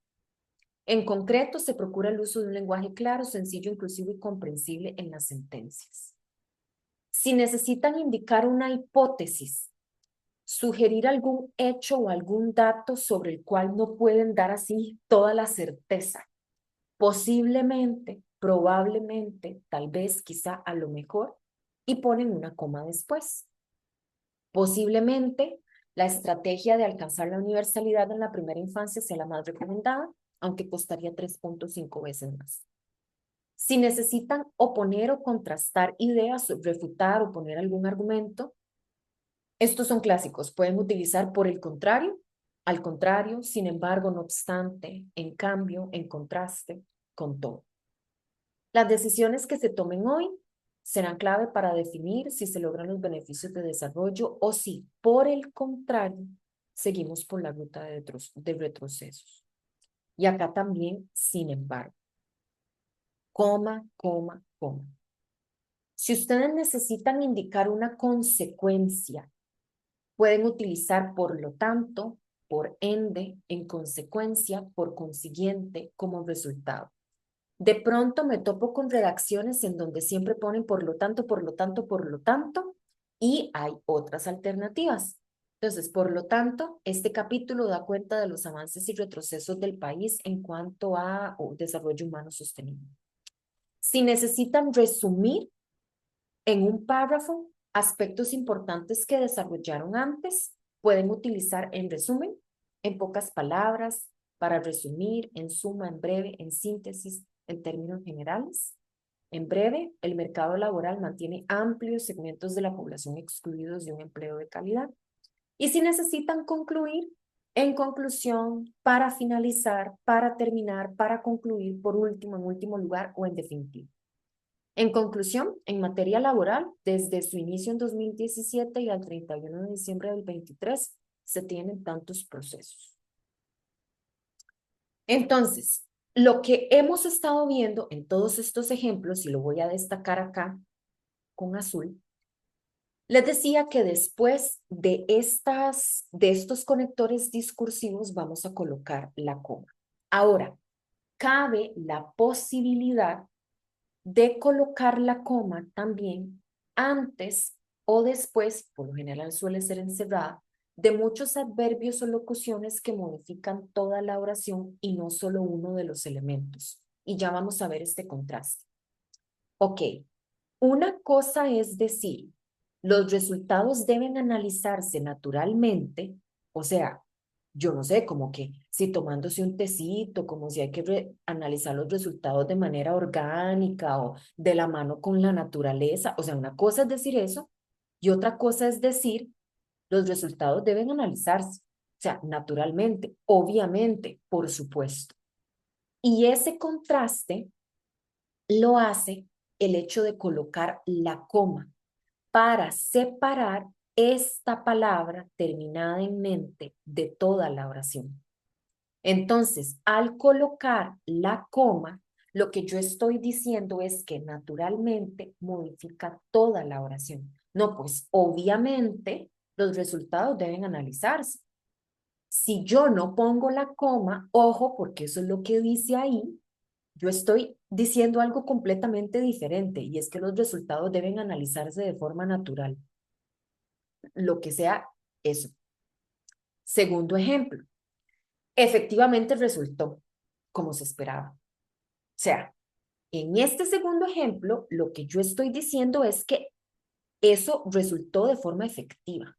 En concreto, se procura el uso de un lenguaje claro, sencillo, inclusivo y comprensible en las sentencias. Si necesitan indicar una hipótesis, sugerir algún hecho o algún dato sobre el cual no pueden dar así toda la certeza, posiblemente, probablemente, tal vez, quizá, a lo mejor, y ponen una coma después. Posiblemente, la estrategia de alcanzar la universalidad en la primera infancia sea la más recomendada, aunque costaría 3.5 veces más. Si necesitan oponer o contrastar ideas, refutar o poner algún argumento, estos son clásicos. Pueden utilizar por el contrario, al contrario, sin embargo, no obstante, en cambio, en contraste, con todo. Las decisiones que se tomen hoy serán clave para definir si se logran los beneficios de desarrollo o si, por el contrario, seguimos por la ruta de retrocesos. Y acá también, sin embargo, coma, coma, coma. Si ustedes necesitan indicar una consecuencia, pueden utilizar por lo tanto, por ende, en consecuencia, por consiguiente, como resultado. De pronto me topo con redacciones en donde siempre ponen por lo tanto, por lo tanto, por lo tanto, y hay otras alternativas. Entonces, por lo tanto, este capítulo da cuenta de los avances y retrocesos del país en cuanto a desarrollo humano sostenible. Si necesitan resumir en un párrafo aspectos importantes que desarrollaron antes, pueden utilizar en resumen, en pocas palabras, para resumir, en suma, en breve, en síntesis, en términos generales. En breve, el mercado laboral mantiene amplios segmentos de la población excluidos de un empleo de calidad. Y si necesitan concluir, en conclusión, para finalizar, para terminar, para concluir, por último, en último lugar o en definitivo. En conclusión, en materia laboral, desde su inicio en 2017 y al 31 de diciembre del 23, se tienen tantos procesos. Entonces, lo que hemos estado viendo en todos estos ejemplos, y lo voy a destacar acá con azul, les decía que después de estos conectores discursivos vamos a colocar la coma. Ahora, cabe la posibilidad de colocar la coma también antes o después, por lo general suele ser encerrada, de muchos adverbios o locuciones que modifican toda la oración y no solo uno de los elementos. Y ya vamos a ver este contraste. Ok, una cosa es decir, los resultados deben analizarse naturalmente, o sea, yo no sé, como que si tomándose un tecito, como si hay que analizar los resultados de manera orgánica o de la mano con la naturaleza, o sea, una cosa es decir eso y otra cosa es decir, los resultados deben analizarse, o sea, naturalmente, obviamente, por supuesto. Y ese contraste lo hace el hecho de colocar la coma para separar esta palabra terminada en mente de toda la oración. Entonces, al colocar la coma, lo que yo estoy diciendo es que naturalmente modifica toda la oración. No, pues obviamente los resultados deben analizarse. Si yo no pongo la coma, ojo, porque eso es lo que dice ahí, yo estoy diciendo algo completamente diferente y es que los resultados deben analizarse de forma natural. Lo que sea eso. Segundo ejemplo, efectivamente resultó como se esperaba. O sea, en este segundo ejemplo, lo que yo estoy diciendo es que eso resultó de forma efectiva,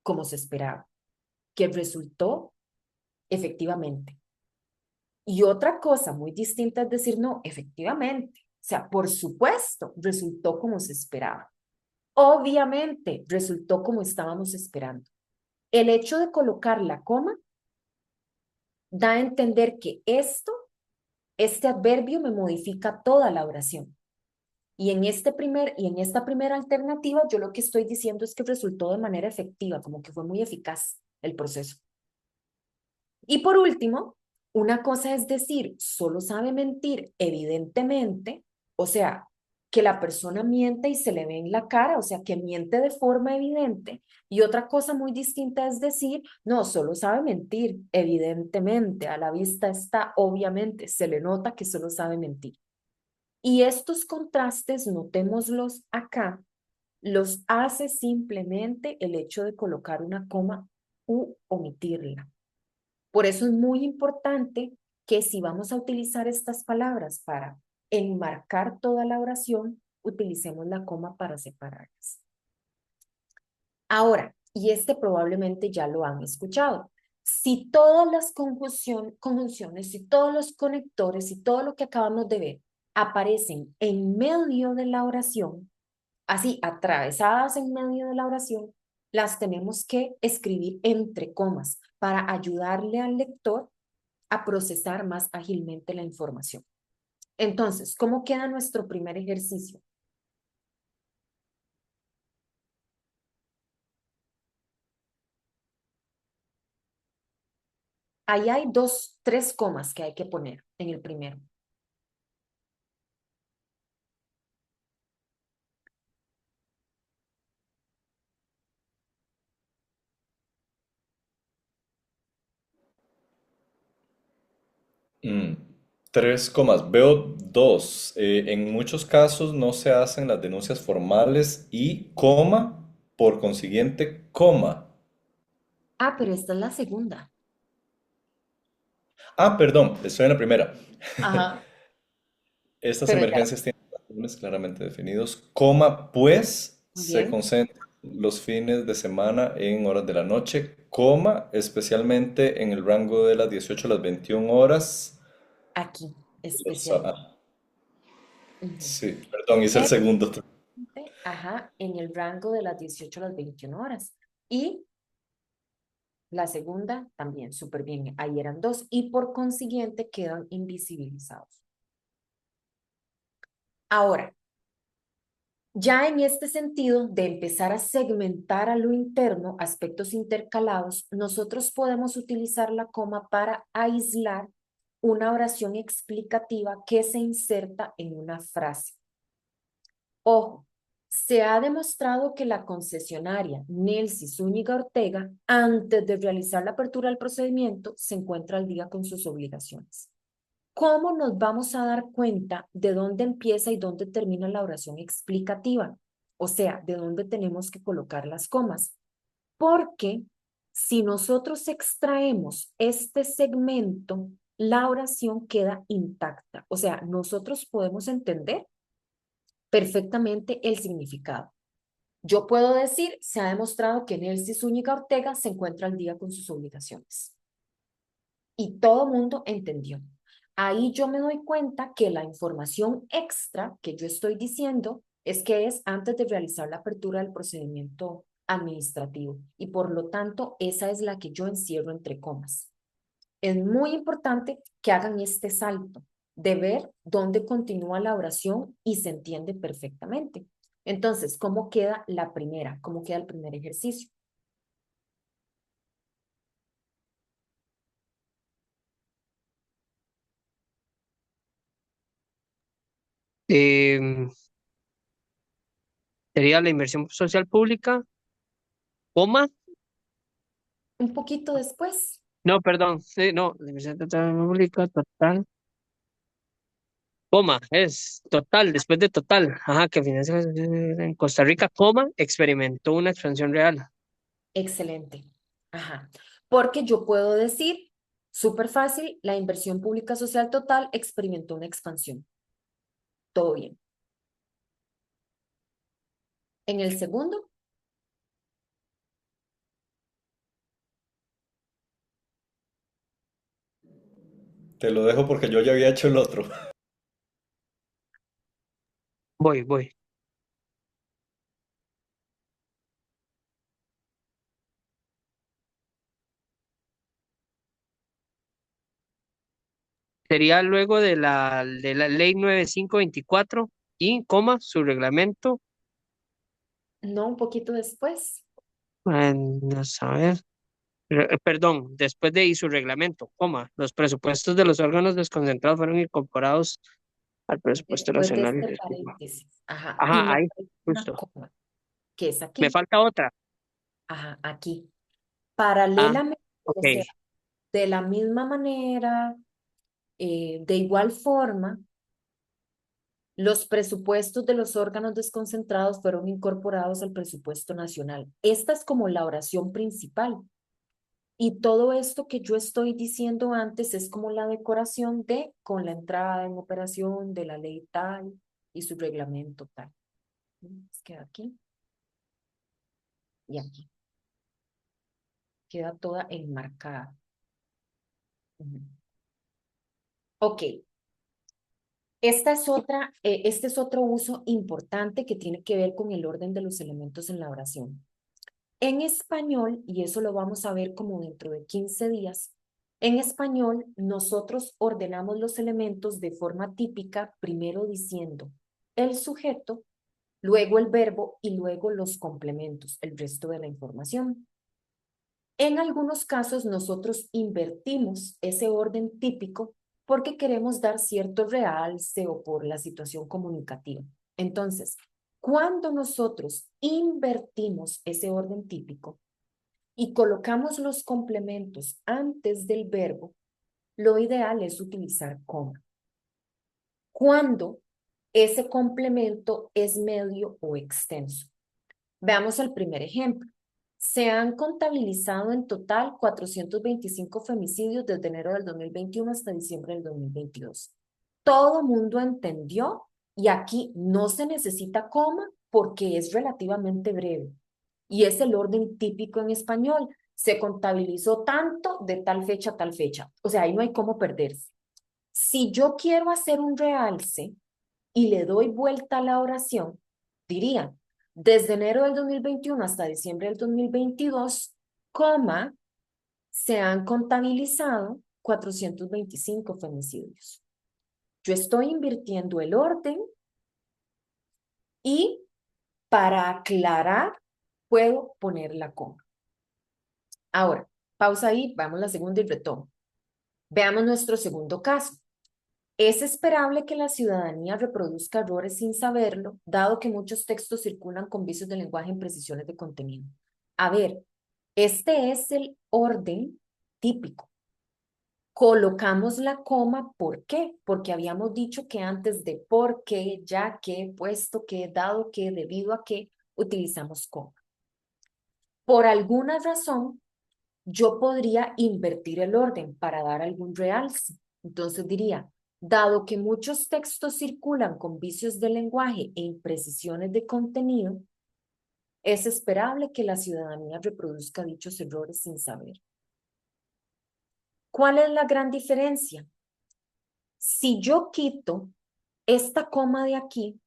como se esperaba, que resultó efectivamente. Y otra cosa muy distinta es decir, no, efectivamente, o sea, por supuesto, resultó como se esperaba. Obviamente, resultó como estábamos esperando. El hecho de colocar la coma da a entender que este adverbio me modifica toda la oración. Y en esta primera alternativa, yo lo que estoy diciendo es que resultó de manera efectiva, como que fue muy eficaz el proceso. Y por último, una cosa es decir, solo sabe mentir, evidentemente, o sea, que la persona miente y se le ve en la cara, o sea, que miente de forma evidente. Y otra cosa muy distinta es decir, no, solo sabe mentir, evidentemente, a la vista está, obviamente, se le nota que solo sabe mentir. Y estos contrastes, notémoslos acá, los hace simplemente el hecho de colocar una coma u omitirla. Por eso es muy importante que si vamos a utilizar estas palabras para enmarcar toda la oración, utilicemos la coma para separarlas. Ahora, y este probablemente ya lo han escuchado, si todas las conjunciones, si todos los conectores, y todo lo que acabamos de ver aparecen en medio de la oración, así atravesadas en medio de la oración, las tenemos que escribir entre comas para ayudarle al lector a procesar más ágilmente la información. Entonces, ¿cómo queda nuestro primer ejercicio? Ahí hay tres comas que hay que poner en el primero. Mm, Tres comas. Veo dos. En muchos casos no se hacen las denuncias formales y coma, por consiguiente, coma. Ah, pero esta es la segunda. Ah, perdón, estoy en la primera. Ajá, Estas pero ya, emergencias tienen razones claramente definidos, coma, pues muy se bien. concentran los fines de semana en horas de la noche, coma, especialmente en el rango de las 18 a las 21 horas. Aquí, Ah, especialmente. Ujú. sí, perdón, hice el segundo. Ajá, en el rango de las 18 a las 21 horas. Y la segunda también, súper bien. Ahí eran dos y por consiguiente quedan invisibilizados. Ahora, ya en este sentido de empezar a segmentar a lo interno aspectos intercalados, nosotros podemos utilizar la coma para aislar una oración explicativa que se inserta en una frase. Ojo, se ha demostrado que la concesionaria Nelcy Zúñiga Ortega, antes de realizar la apertura del procedimiento, se encuentra al día con sus obligaciones. ¿Cómo nos vamos a dar cuenta de dónde empieza y dónde termina la oración explicativa? O sea, de dónde tenemos que colocar las comas. Porque si nosotros extraemos este segmento, la oración queda intacta. O sea, nosotros podemos entender perfectamente el significado. Yo puedo decir, se ha demostrado que Nelcy Zúñiga Ortega se encuentra al día con sus obligaciones. Y todo mundo entendió. Ahí yo me doy cuenta que la información extra que yo estoy diciendo es que es antes de realizar la apertura del procedimiento administrativo y por lo tanto esa es la que yo encierro entre comas. Es muy importante que hagan este salto de ver dónde continúa la oración y se entiende perfectamente. Entonces, ¿cómo queda la primera? ¿Cómo queda el primer ejercicio? Em, Sería la inversión social pública, coma, Un poquito después. no, perdón, sí, no, la inversión total pública, total, coma, es total, después de total, ajá, que financia en Costa Rica, coma, experimentó una expansión real. Excelente. Ajá. Porque yo puedo decir, súper fácil, la inversión pública social total experimentó una expansión. Todo bien. En el segundo, Te lo dejo porque yo ya había hecho el otro. Voy. Sería luego de la ley 9524 y, coma, su reglamento. no, un poquito después. Vamos a ver. Perdón, después de y su reglamento, coma, los presupuestos de los órganos desconcentrados fueron incorporados al presupuesto Después de nacional. este paréntesis. Ajá. Y Ajá, me ahí, falta una justo. coma, que es Me aquí. falta otra. Ajá, aquí. Ah, Paralelamente, o ok. sea, de la misma manera, de igual forma, los presupuestos de los órganos desconcentrados fueron incorporados al presupuesto nacional. Esta es como la oración principal. Y todo esto que yo estoy diciendo antes es como la decoración de con la entrada en operación de la ley tal y su reglamento tal. Queda aquí y aquí. Queda toda enmarcada. Ujú. Ok. Este es otro uso importante que tiene que ver con el orden de los elementos en la oración. En español, y eso lo vamos a ver como dentro de 15 días, en español nosotros ordenamos los elementos de forma típica, primero diciendo el sujeto, luego el verbo y luego los complementos, el resto de la información. En algunos casos nosotros invertimos ese orden típico porque queremos dar cierto realce o por la situación comunicativa. Entonces, cuando nosotros invertimos ese orden típico y colocamos los complementos antes del verbo, lo ideal es utilizar coma. Cuando ese complemento es medio o extenso. Veamos el primer ejemplo. Se han contabilizado en total 425 femicidios desde enero del 2021 hasta diciembre del 2022. Todo mundo entendió y aquí no se necesita coma porque es relativamente breve y es el orden típico en español. Se contabilizó tanto de tal fecha a tal fecha. O sea, ahí no hay cómo perderse. Si yo quiero hacer un realce y le doy vuelta a la oración, diría, desde enero del 2021 hasta diciembre del 2022, coma, se han contabilizado 425 femicidios. Yo estoy invirtiendo el orden y para aclarar puedo poner la coma. Ahora, pausa ahí, vamos a la segunda y retomo. Veamos nuestro segundo caso. Es esperable que la ciudadanía reproduzca errores sin saberlo, dado que muchos textos circulan con vicios de lenguaje e imprecisiones de contenido. A ver, este es el orden típico. Colocamos la coma, ¿por qué? Porque habíamos dicho que antes de por qué, ya que, puesto que, dado que, debido a que, utilizamos coma. Por alguna razón, yo podría invertir el orden para dar algún realce. Entonces diría, dado que muchos textos circulan con vicios de lenguaje e imprecisiones de contenido, es esperable que la ciudadanía reproduzca dichos errores sin saber. ¿Cuál es la gran diferencia? Si yo quito esta coma de aquí,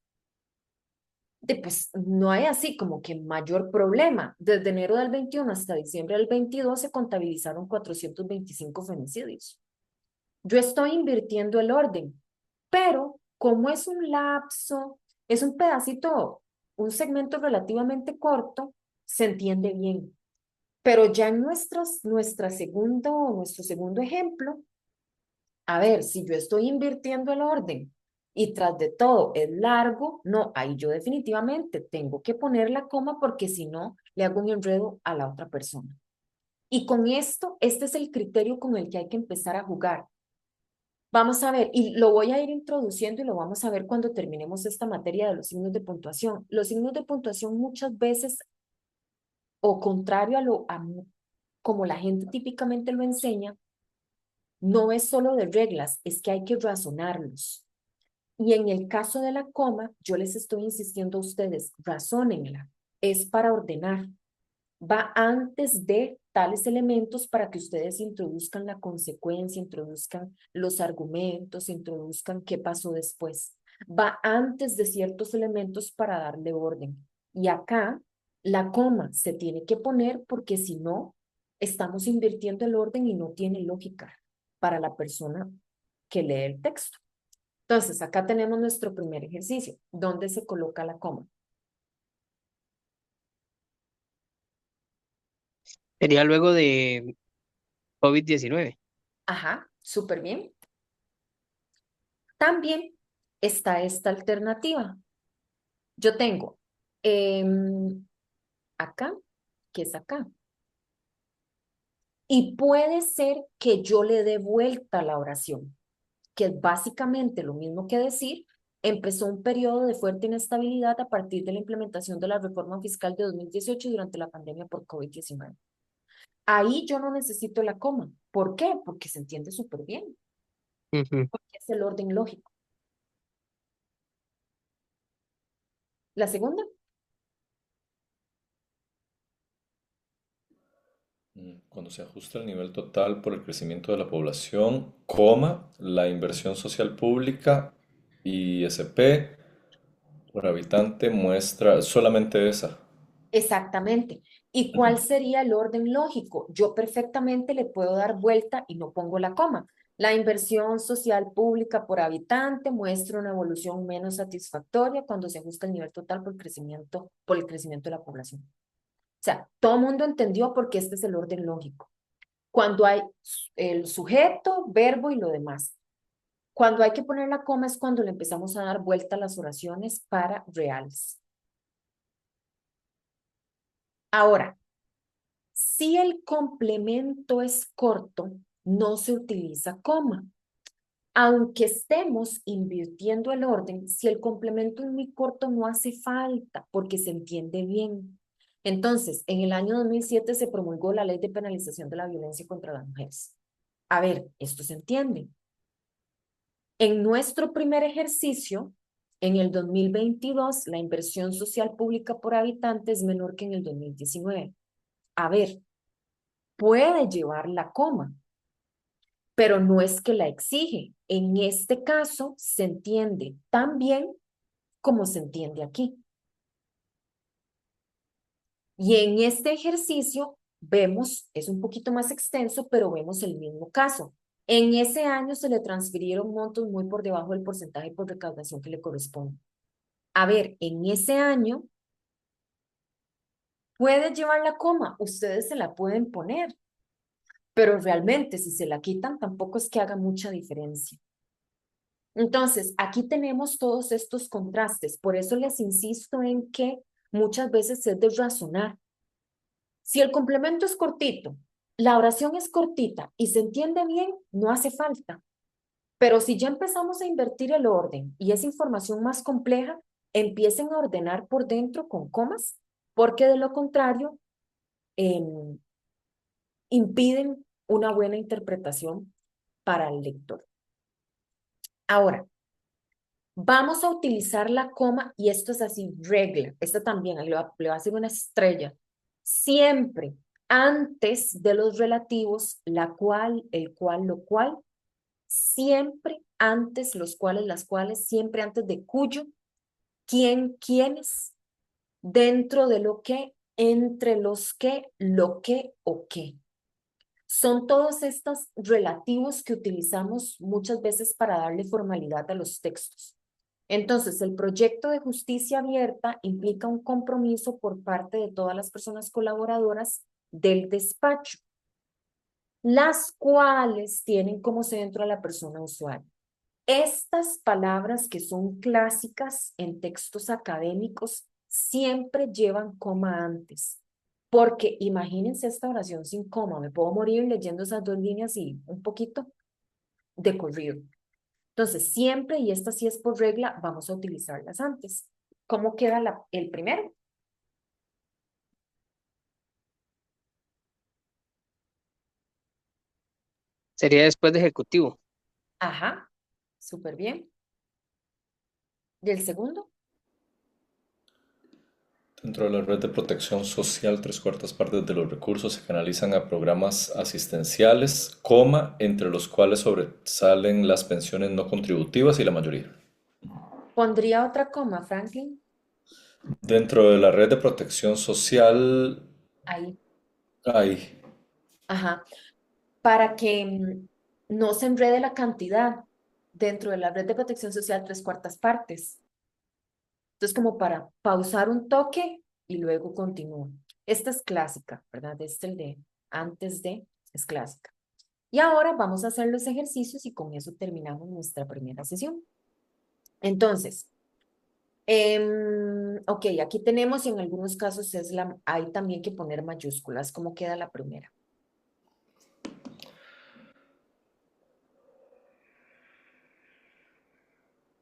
pues no hay así como que mayor problema. Desde enero del 21 hasta diciembre del 22 se contabilizaron 425 femicidios. Yo estoy invirtiendo el orden, pero como es un lapso, es un pedacito, un segmento relativamente corto, se entiende bien. Pero ya en nuestro segundo ejemplo, a ver, si yo estoy invirtiendo el orden y tras de todo es largo, no, ahí yo definitivamente tengo que poner la coma porque si no, le hago un enredo a la otra persona. Y con esto, este es el criterio con el que hay que empezar a jugar. Vamos a ver, y lo voy a ir introduciendo y lo vamos a ver cuando terminemos esta materia de los signos de puntuación. Los signos de puntuación muchas veces, o contrario como la gente típicamente lo enseña, no es solo de reglas, es que hay que razonarlos. Y en el caso de la coma, yo les estoy insistiendo a ustedes, razónenla, es para ordenar. Va antes de tales elementos para que ustedes introduzcan la consecuencia, introduzcan los argumentos, introduzcan qué pasó después. Va antes de ciertos elementos para darle orden. Y acá la coma se tiene que poner porque si no, estamos invirtiendo el orden y no tiene lógica para la persona que lee el texto. Entonces, acá tenemos nuestro primer ejercicio. ¿Dónde se coloca la coma? Sería luego de COVID-19. Ajá, súper bien. También está esta alternativa. Yo tengo acá, que es acá. Y puede ser que yo le dé vuelta a la oración, que es básicamente lo mismo que decir, empezó un periodo de fuerte inestabilidad a partir de la implementación de la reforma fiscal de 2018 durante la pandemia por COVID-19. Ahí yo no necesito la coma. ¿Por qué? Porque se entiende súper bien, Ujú. porque es el orden lógico. La segunda, Cuando se ajusta el nivel total por el crecimiento de la población, coma, la inversión social pública, ISP por habitante muestra solamente esa. exactamente. ¿Y cuál sería el orden lógico? Yo perfectamente le puedo dar vuelta y no pongo la coma. La inversión social pública por habitante muestra una evolución menos satisfactoria cuando se ajusta el nivel total por el crecimiento de la población. O sea, todo el mundo entendió porque este es el orden lógico. Cuando hay el sujeto, verbo y lo demás. Cuando hay que poner la coma es cuando le empezamos a dar vuelta a las oraciones para reales. Ahora, si el complemento es corto, no se utiliza coma. Aunque estemos invirtiendo el orden, si el complemento es muy corto, no hace falta porque se entiende bien. Entonces, en el año 2007 se promulgó la Ley de Penalización de la Violencia contra las Mujeres. A ver, esto se entiende. En nuestro primer ejercicio, en el 2022, la inversión social pública por habitante es menor que en el 2019. A ver, puede llevar la coma, pero no es que la exige. En este caso, se entiende tan bien como se entiende aquí. Y en este ejercicio vemos, es un poquito más extenso, pero vemos el mismo caso. En ese año se le transfirieron montos muy por debajo del porcentaje por recaudación que le corresponde. A ver, en ese año puede llevar la coma, ustedes se la pueden poner, pero realmente si se la quitan tampoco es que haga mucha diferencia. Entonces, aquí tenemos todos estos contrastes, por eso les insisto en que muchas veces es de razonar. Si el complemento es cortito, la oración es cortita y se entiende bien, no hace falta. Pero si ya empezamos a invertir el orden y es información más compleja, empiecen a ordenar por dentro con comas, porque de lo contrario, eh, impiden una buena interpretación para el lector. Ahora, vamos a utilizar la coma y esto es así, regla. Esto también le va a hacer una estrella. Siempre antes de los relativos, la cual, el cual, lo cual, siempre antes los cuales, las cuales, siempre antes de cuyo, quién, quiénes, dentro de lo que, entre los que, lo que o qué. Son todos estos relativos que utilizamos muchas veces para darle formalidad a los textos. Entonces, el proyecto de justicia abierta implica un compromiso por parte de todas las personas colaboradoras del despacho, las cuales tienen como centro a la persona usuaria. Estas palabras que son clásicas en textos académicos siempre llevan coma antes, porque imagínense esta oración sin coma, me puedo morir leyendo esas dos líneas y un poquito de corrido. Entonces, siempre, y esta sí es por regla, vamos a utilizarlas antes. ¿Cómo queda el primero? Sería después de ejecutivo. Ajá, súper bien. del segundo. Dentro de la red de protección social, tres cuartas partes de los recursos se canalizan a programas asistenciales, coma, entre los cuales sobresalen las pensiones no contributivas y la mayoría. Pondría otra coma, Franklin, Dentro de la red de protección social ahí. hay, Ajá. Para que no se enrede la cantidad dentro de la red de protección social tres cuartas partes. Entonces, como para pausar un toque y luego continúa. Esta es clásica, ¿verdad? Este el de antes de es clásica. Y ahora vamos a hacer los ejercicios y con eso terminamos nuestra primera sesión. Entonces, ok, aquí tenemos y en algunos casos hay también que poner mayúsculas. ¿Cómo queda la primera?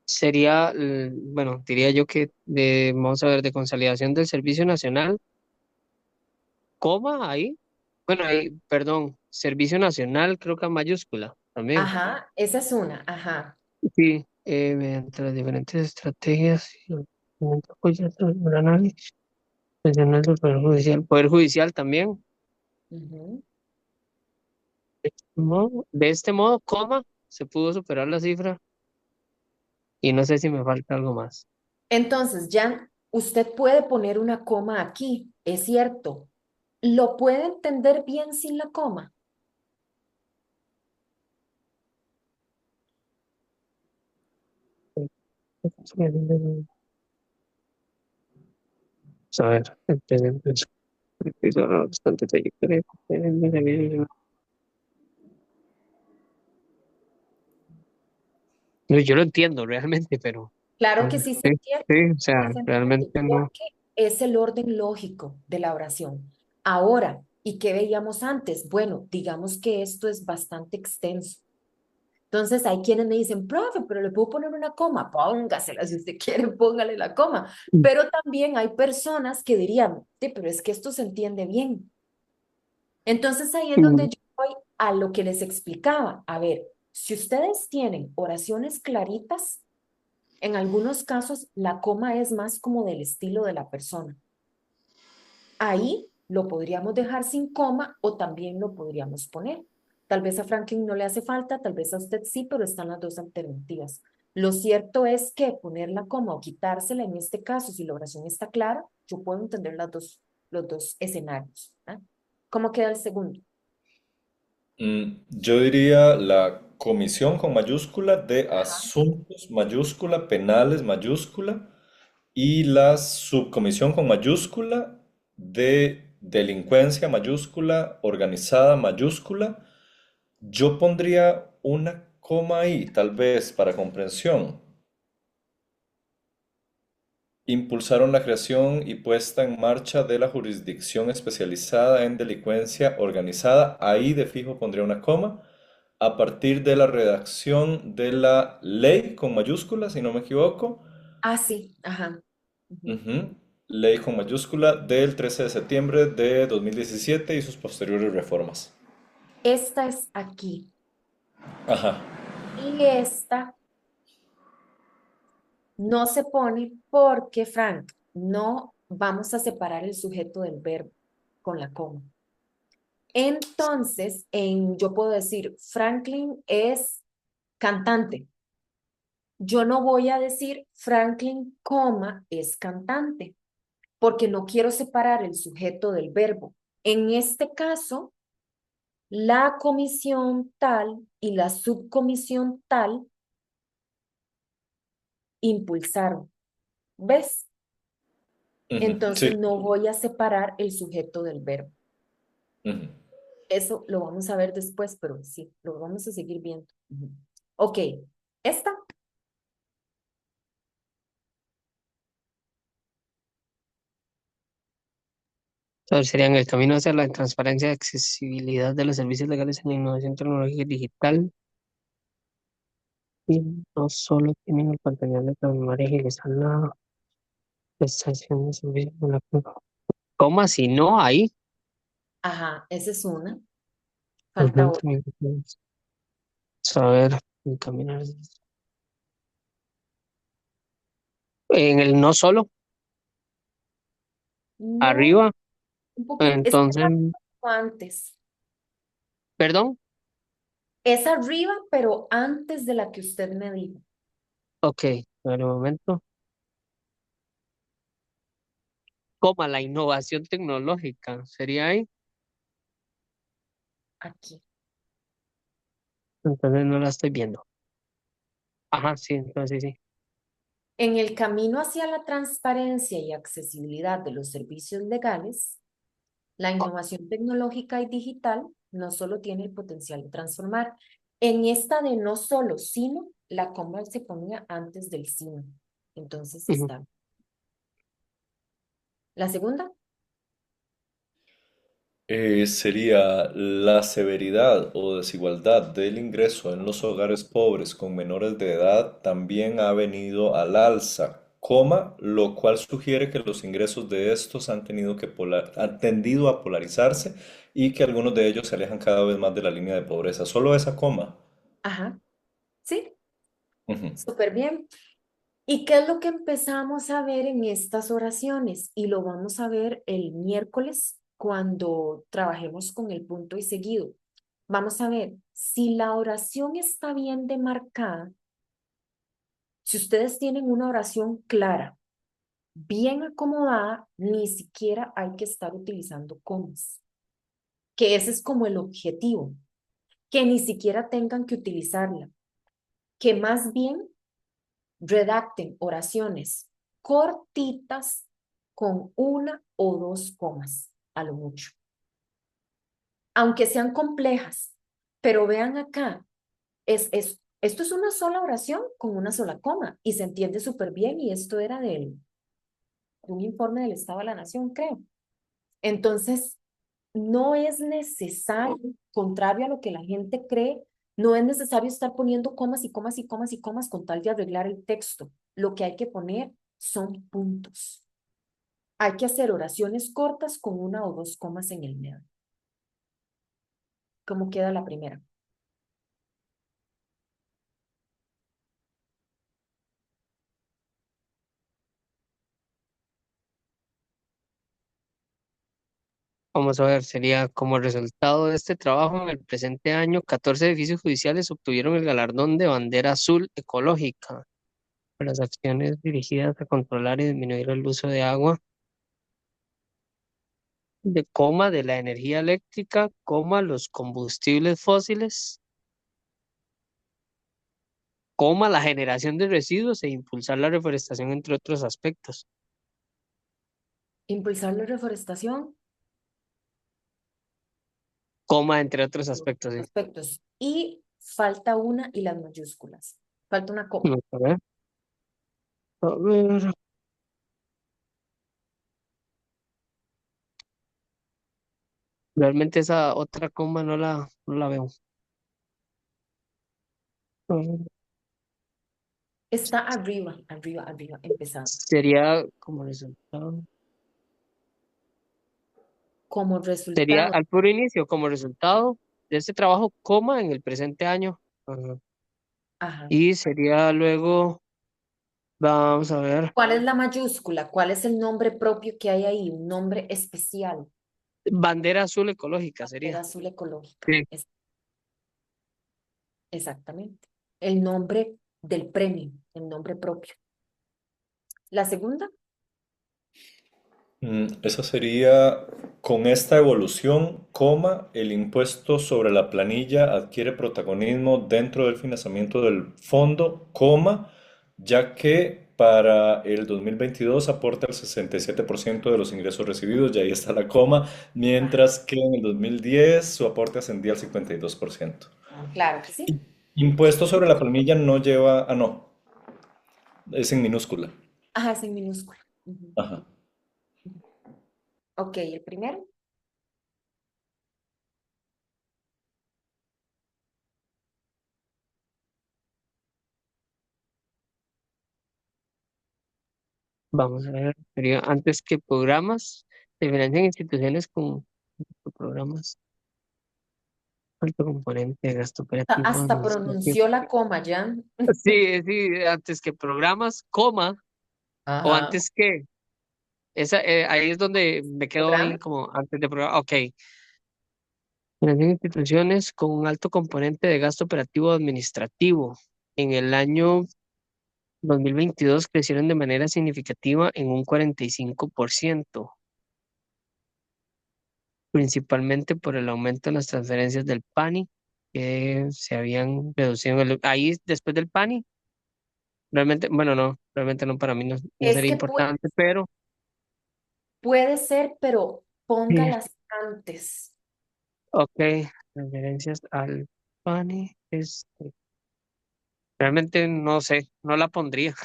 Sería, bueno, diría yo que vamos a ver, de consolidación del Servicio Nacional, coma ahí. Bueno, ahí, perdón, Servicio Nacional, creo que en mayúscula también. Ajá, esa es una, ajá. Sí, mediante las diferentes estrategias y los instrumentos apoyados en el análisis nacional del Poder Judicial también. Ujú. De este modo, coma, se pudo superar la cifra y no sé si me falta algo más. Entonces, ya usted puede poner una coma aquí, es cierto. ¿Lo puede entender bien sin la coma? A ver, el presente es bastante trayectoria. Yo lo entiendo realmente, pero Claro que sí se sí, entiende, sí, o sí sea, se entiende, realmente no. porque es el orden lógico de la oración. Ahora, ¿y qué veíamos antes? Bueno, digamos que esto es bastante extenso. Entonces hay quienes me dicen, profe, pero le puedo poner una coma, póngasela si usted quiere, póngale la coma. Pero también hay personas que dirían, sí, pero es que esto se entiende bien. Entonces ahí es donde Mm, yo voy a lo que les explicaba. A ver, si ustedes tienen oraciones claritas, en algunos casos la coma es más como del estilo de la persona. Ahí lo podríamos dejar sin coma o también lo podríamos poner. Tal vez a Franklin no le hace falta, tal vez a usted sí, pero están las dos alternativas. Lo cierto es que poner la coma o quitársela en este caso, si la oración está clara, yo puedo entender los dos escenarios. ¿Ah? ¿Cómo queda el segundo? Yo diría la comisión con mayúscula de Ajá. asuntos mayúscula, penales mayúscula y la subcomisión con mayúscula de delincuencia mayúscula, organizada mayúscula. Yo pondría una coma ahí, tal vez para comprensión. Impulsaron la creación y puesta en marcha de la jurisdicción especializada en delincuencia organizada. Ahí de fijo pondría una coma. A partir de la redacción de la ley con mayúsculas, si no me equivoco. Ah, sí, ajá. Ujú. Ujú. Ley con mayúscula del 13 de septiembre de 2017 y sus posteriores reformas. Esta es aquí. Ajá. Y esta no se pone porque, Frank, no vamos a separar el sujeto del verbo con la coma. Entonces, yo puedo decir, Franklin es cantante. Yo no voy a decir Franklin, coma, es cantante, porque no quiero separar el sujeto del verbo. En este caso, la comisión tal y la subcomisión tal impulsaron. ¿Ves? Ujú. Entonces Sí. no voy a separar el sujeto del verbo. Ujú. Eso lo vamos a ver después, pero sí, lo vamos a seguir viendo. Ujú. Ok, esta. A ver, serían el camino hacia la transparencia y accesibilidad de los servicios legales en la innovación tecnológica digital. Y no solo tienen el potencial de transformar y agilizar la prestación de servicios de la coma, si no, ahí. Ajá, esa es una. Falta Ujú, otra. también podemos saber encaminar. En el no solo, No, arriba, un poquito, es entonces, antes. perdón, Es arriba, pero antes de la que usted me dijo. ok, en un momento, coma, la innovación tecnológica, sería ahí, Aquí. entonces no la estoy viendo. Ajá, sí, entonces sí. En el camino hacia la transparencia y accesibilidad de los servicios legales, la innovación tecnológica y digital no solo tiene el potencial de transformar. En esta de no solo, sino, la coma se ponía antes del sino. Entonces Ujú. está. La segunda, Sería la severidad o desigualdad del ingreso en los hogares pobres con menores de edad también ha venido al alza, lo cual sugiere que los ingresos de estos han tendido a polarizarse y que algunos de ellos se alejan cada vez más de la línea de pobreza. Solo esa coma. ajá, sí, Ujú. súper bien. ¿Y qué es lo que empezamos a ver en estas oraciones? Y lo vamos a ver el miércoles cuando trabajemos con el punto y seguido. Vamos a ver si la oración está bien demarcada, si ustedes tienen una oración clara, bien acomodada, ni siquiera hay que estar utilizando comas, que ese es como el objetivo, que ni siquiera tengan que utilizarla, que más bien redacten oraciones cortitas con una o dos comas, a lo mucho. Aunque sean complejas, pero vean acá, esto es una sola oración con una sola coma y se entiende súper bien y esto era de un informe del Estado de la Nación, creo. Entonces, no es necesario, contrario a lo que la gente cree, no es necesario estar poniendo comas y comas y comas y comas con tal de arreglar el texto. Lo que hay que poner son puntos. Hay que hacer oraciones cortas con una o dos comas en el medio. ¿Cómo queda la primera? Vamos a ver, sería como resultado de este trabajo, en el presente año, 14 edificios judiciales obtuvieron el galardón de bandera azul ecológica por las acciones dirigidas a controlar y disminuir el uso de agua, de coma, de la energía eléctrica, coma, los combustibles fósiles, coma, la generación de residuos e impulsar la reforestación, entre otros aspectos. Impulsar la reforestación, Coma, entre otros aspectos, sí. aspectos. Y falta una y las mayúsculas. Falta una coma. Vamos a ver. A ver. Realmente esa otra coma no la veo. A ver. Está arriba, arriba, arriba, empezando. Sería como resultado. Como Sería resultado. al puro inicio, como resultado de este trabajo, coma en el presente año. Ajá. Ajá. Y sería luego, vamos a ver, ¿Cuál es la mayúscula? ¿Cuál es el nombre propio que hay ahí? Un nombre especial. bandera azul ecológica Era sería. azul ecológica. Sí. Exactamente. El nombre del premio, el nombre propio. La segunda, Esa sería, con esta evolución, el impuesto sobre la planilla adquiere protagonismo dentro del financiamiento del fondo, ya que para el 2022 aporta el 67% de los ingresos recibidos, y ahí está la coma, ajá, mientras que en el 2010 su aporte ascendía al 52%. claro que sí. Impuesto sobre la planilla no lleva, no, es en minúscula. Ajá, es en minúscula. Ujú, Ajá. ujú. Ok, el primero. Vamos a ver, sería antes que programas, se financian instituciones con programas, alto componente de gasto operativo Hasta administrativo. pronunció la coma ya. Sí, sí, antes que programas, coma, O Ajá. antes que, ahí es donde me quedo ahí Programa. como antes de programa. Ok. Financian instituciones con un alto componente de gasto operativo administrativo. En el año 2022 crecieron de manera significativa en un 45%, principalmente por el aumento en las transferencias del PANI, que se habían reducido. Ahí, después del PANI, realmente, bueno, no, realmente no, para mí no Es sería que importante, pero puede ser, pero sí, póngalas antes. ok, transferencias al PANI, realmente no sé, no la pondría.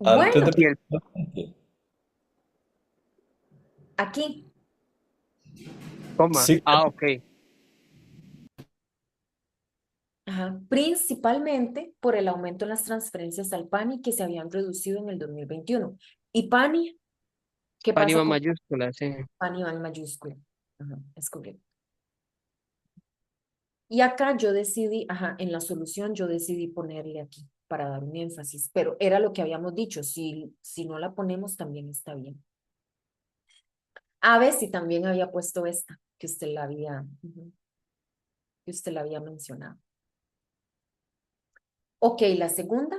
Antes Bueno, de Y el presidente. aquí. coma, Sí, ok, Ajá. Principalmente por el aumento en las transferencias al PANI que se habían reducido en el 2021. ¿Y PANI? ¿Qué PANI pasa va con mayúscula, sí. PANI va en mayúscula? Ajá, es correcto. Y acá yo decidí, ajá, en la solución yo decidí ponerle aquí para dar un énfasis, pero era lo que habíamos dicho, si no la ponemos también está bien. A ver si también había puesto esta, que usted la había, que usted la había mencionado. Ok, la segunda.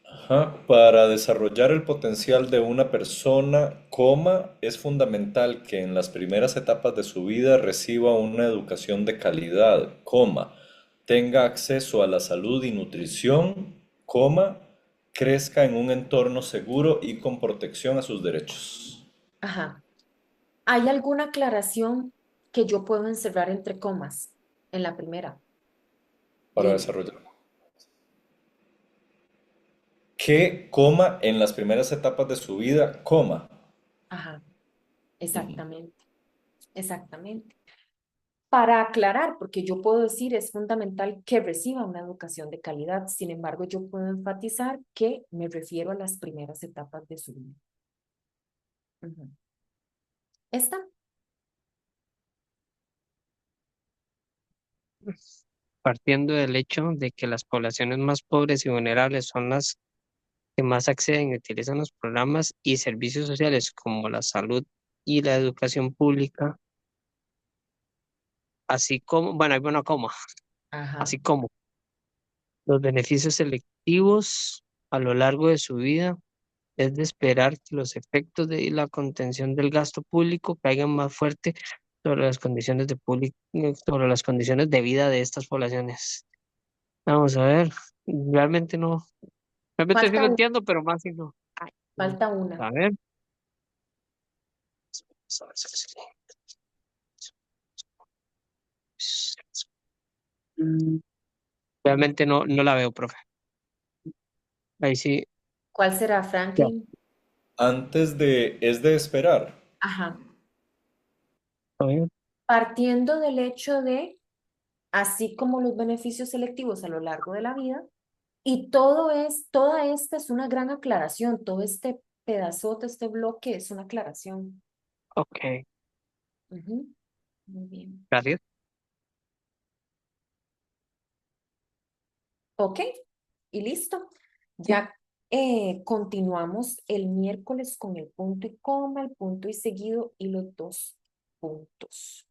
ajá. Para desarrollar el potencial de una persona, coma, es fundamental que en las primeras etapas de su vida reciba una educación de calidad, coma, tenga acceso a la salud y nutrición, coma, crezca en un entorno seguro y con protección a sus derechos. Ajá. ¿Hay alguna aclaración que yo puedo encerrar entre comas en la primera Para línea? desarrollar. Que, coma, en las primeras etapas de su vida, coma. Ajá, exactamente, exactamente. Para aclarar, porque yo puedo decir es fundamental que reciba una educación de calidad, sin embargo, yo puedo enfatizar que me refiero a las primeras etapas de su vida. Ujú. ¿Esta? Partiendo del hecho de que las poblaciones más pobres y vulnerables son las que más acceden y utilizan los programas y servicios sociales como la salud y la educación pública, así como, bueno, hay una coma, Ajá, así como los beneficios selectivos a lo largo de su vida, es de esperar que los efectos de la contención del gasto público caigan más fuerte sobre las condiciones sobre las condiciones de vida de estas poblaciones. Vamos a ver, realmente no, realmente sí falta lo una, entiendo, pero más si no. falta una. A ver. Mm, realmente no la veo, profe. Ahí sí, ¿Cuál será, ya. Franklin? Antes de, es de esperar. Ajá, A ver, partiendo del hecho de, así como los beneficios selectivos a lo largo de la vida, y toda esta es una gran aclaración, todo este pedazote, este bloque es una aclaración. ok, Ujú, muy bien. gracias. Ok, y listo. Ya continuamos el miércoles con el punto y coma, el punto y seguido y los dos puntos.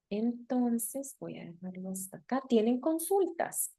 Entonces, voy a dejarlo hasta acá. ¿Tienen consultas?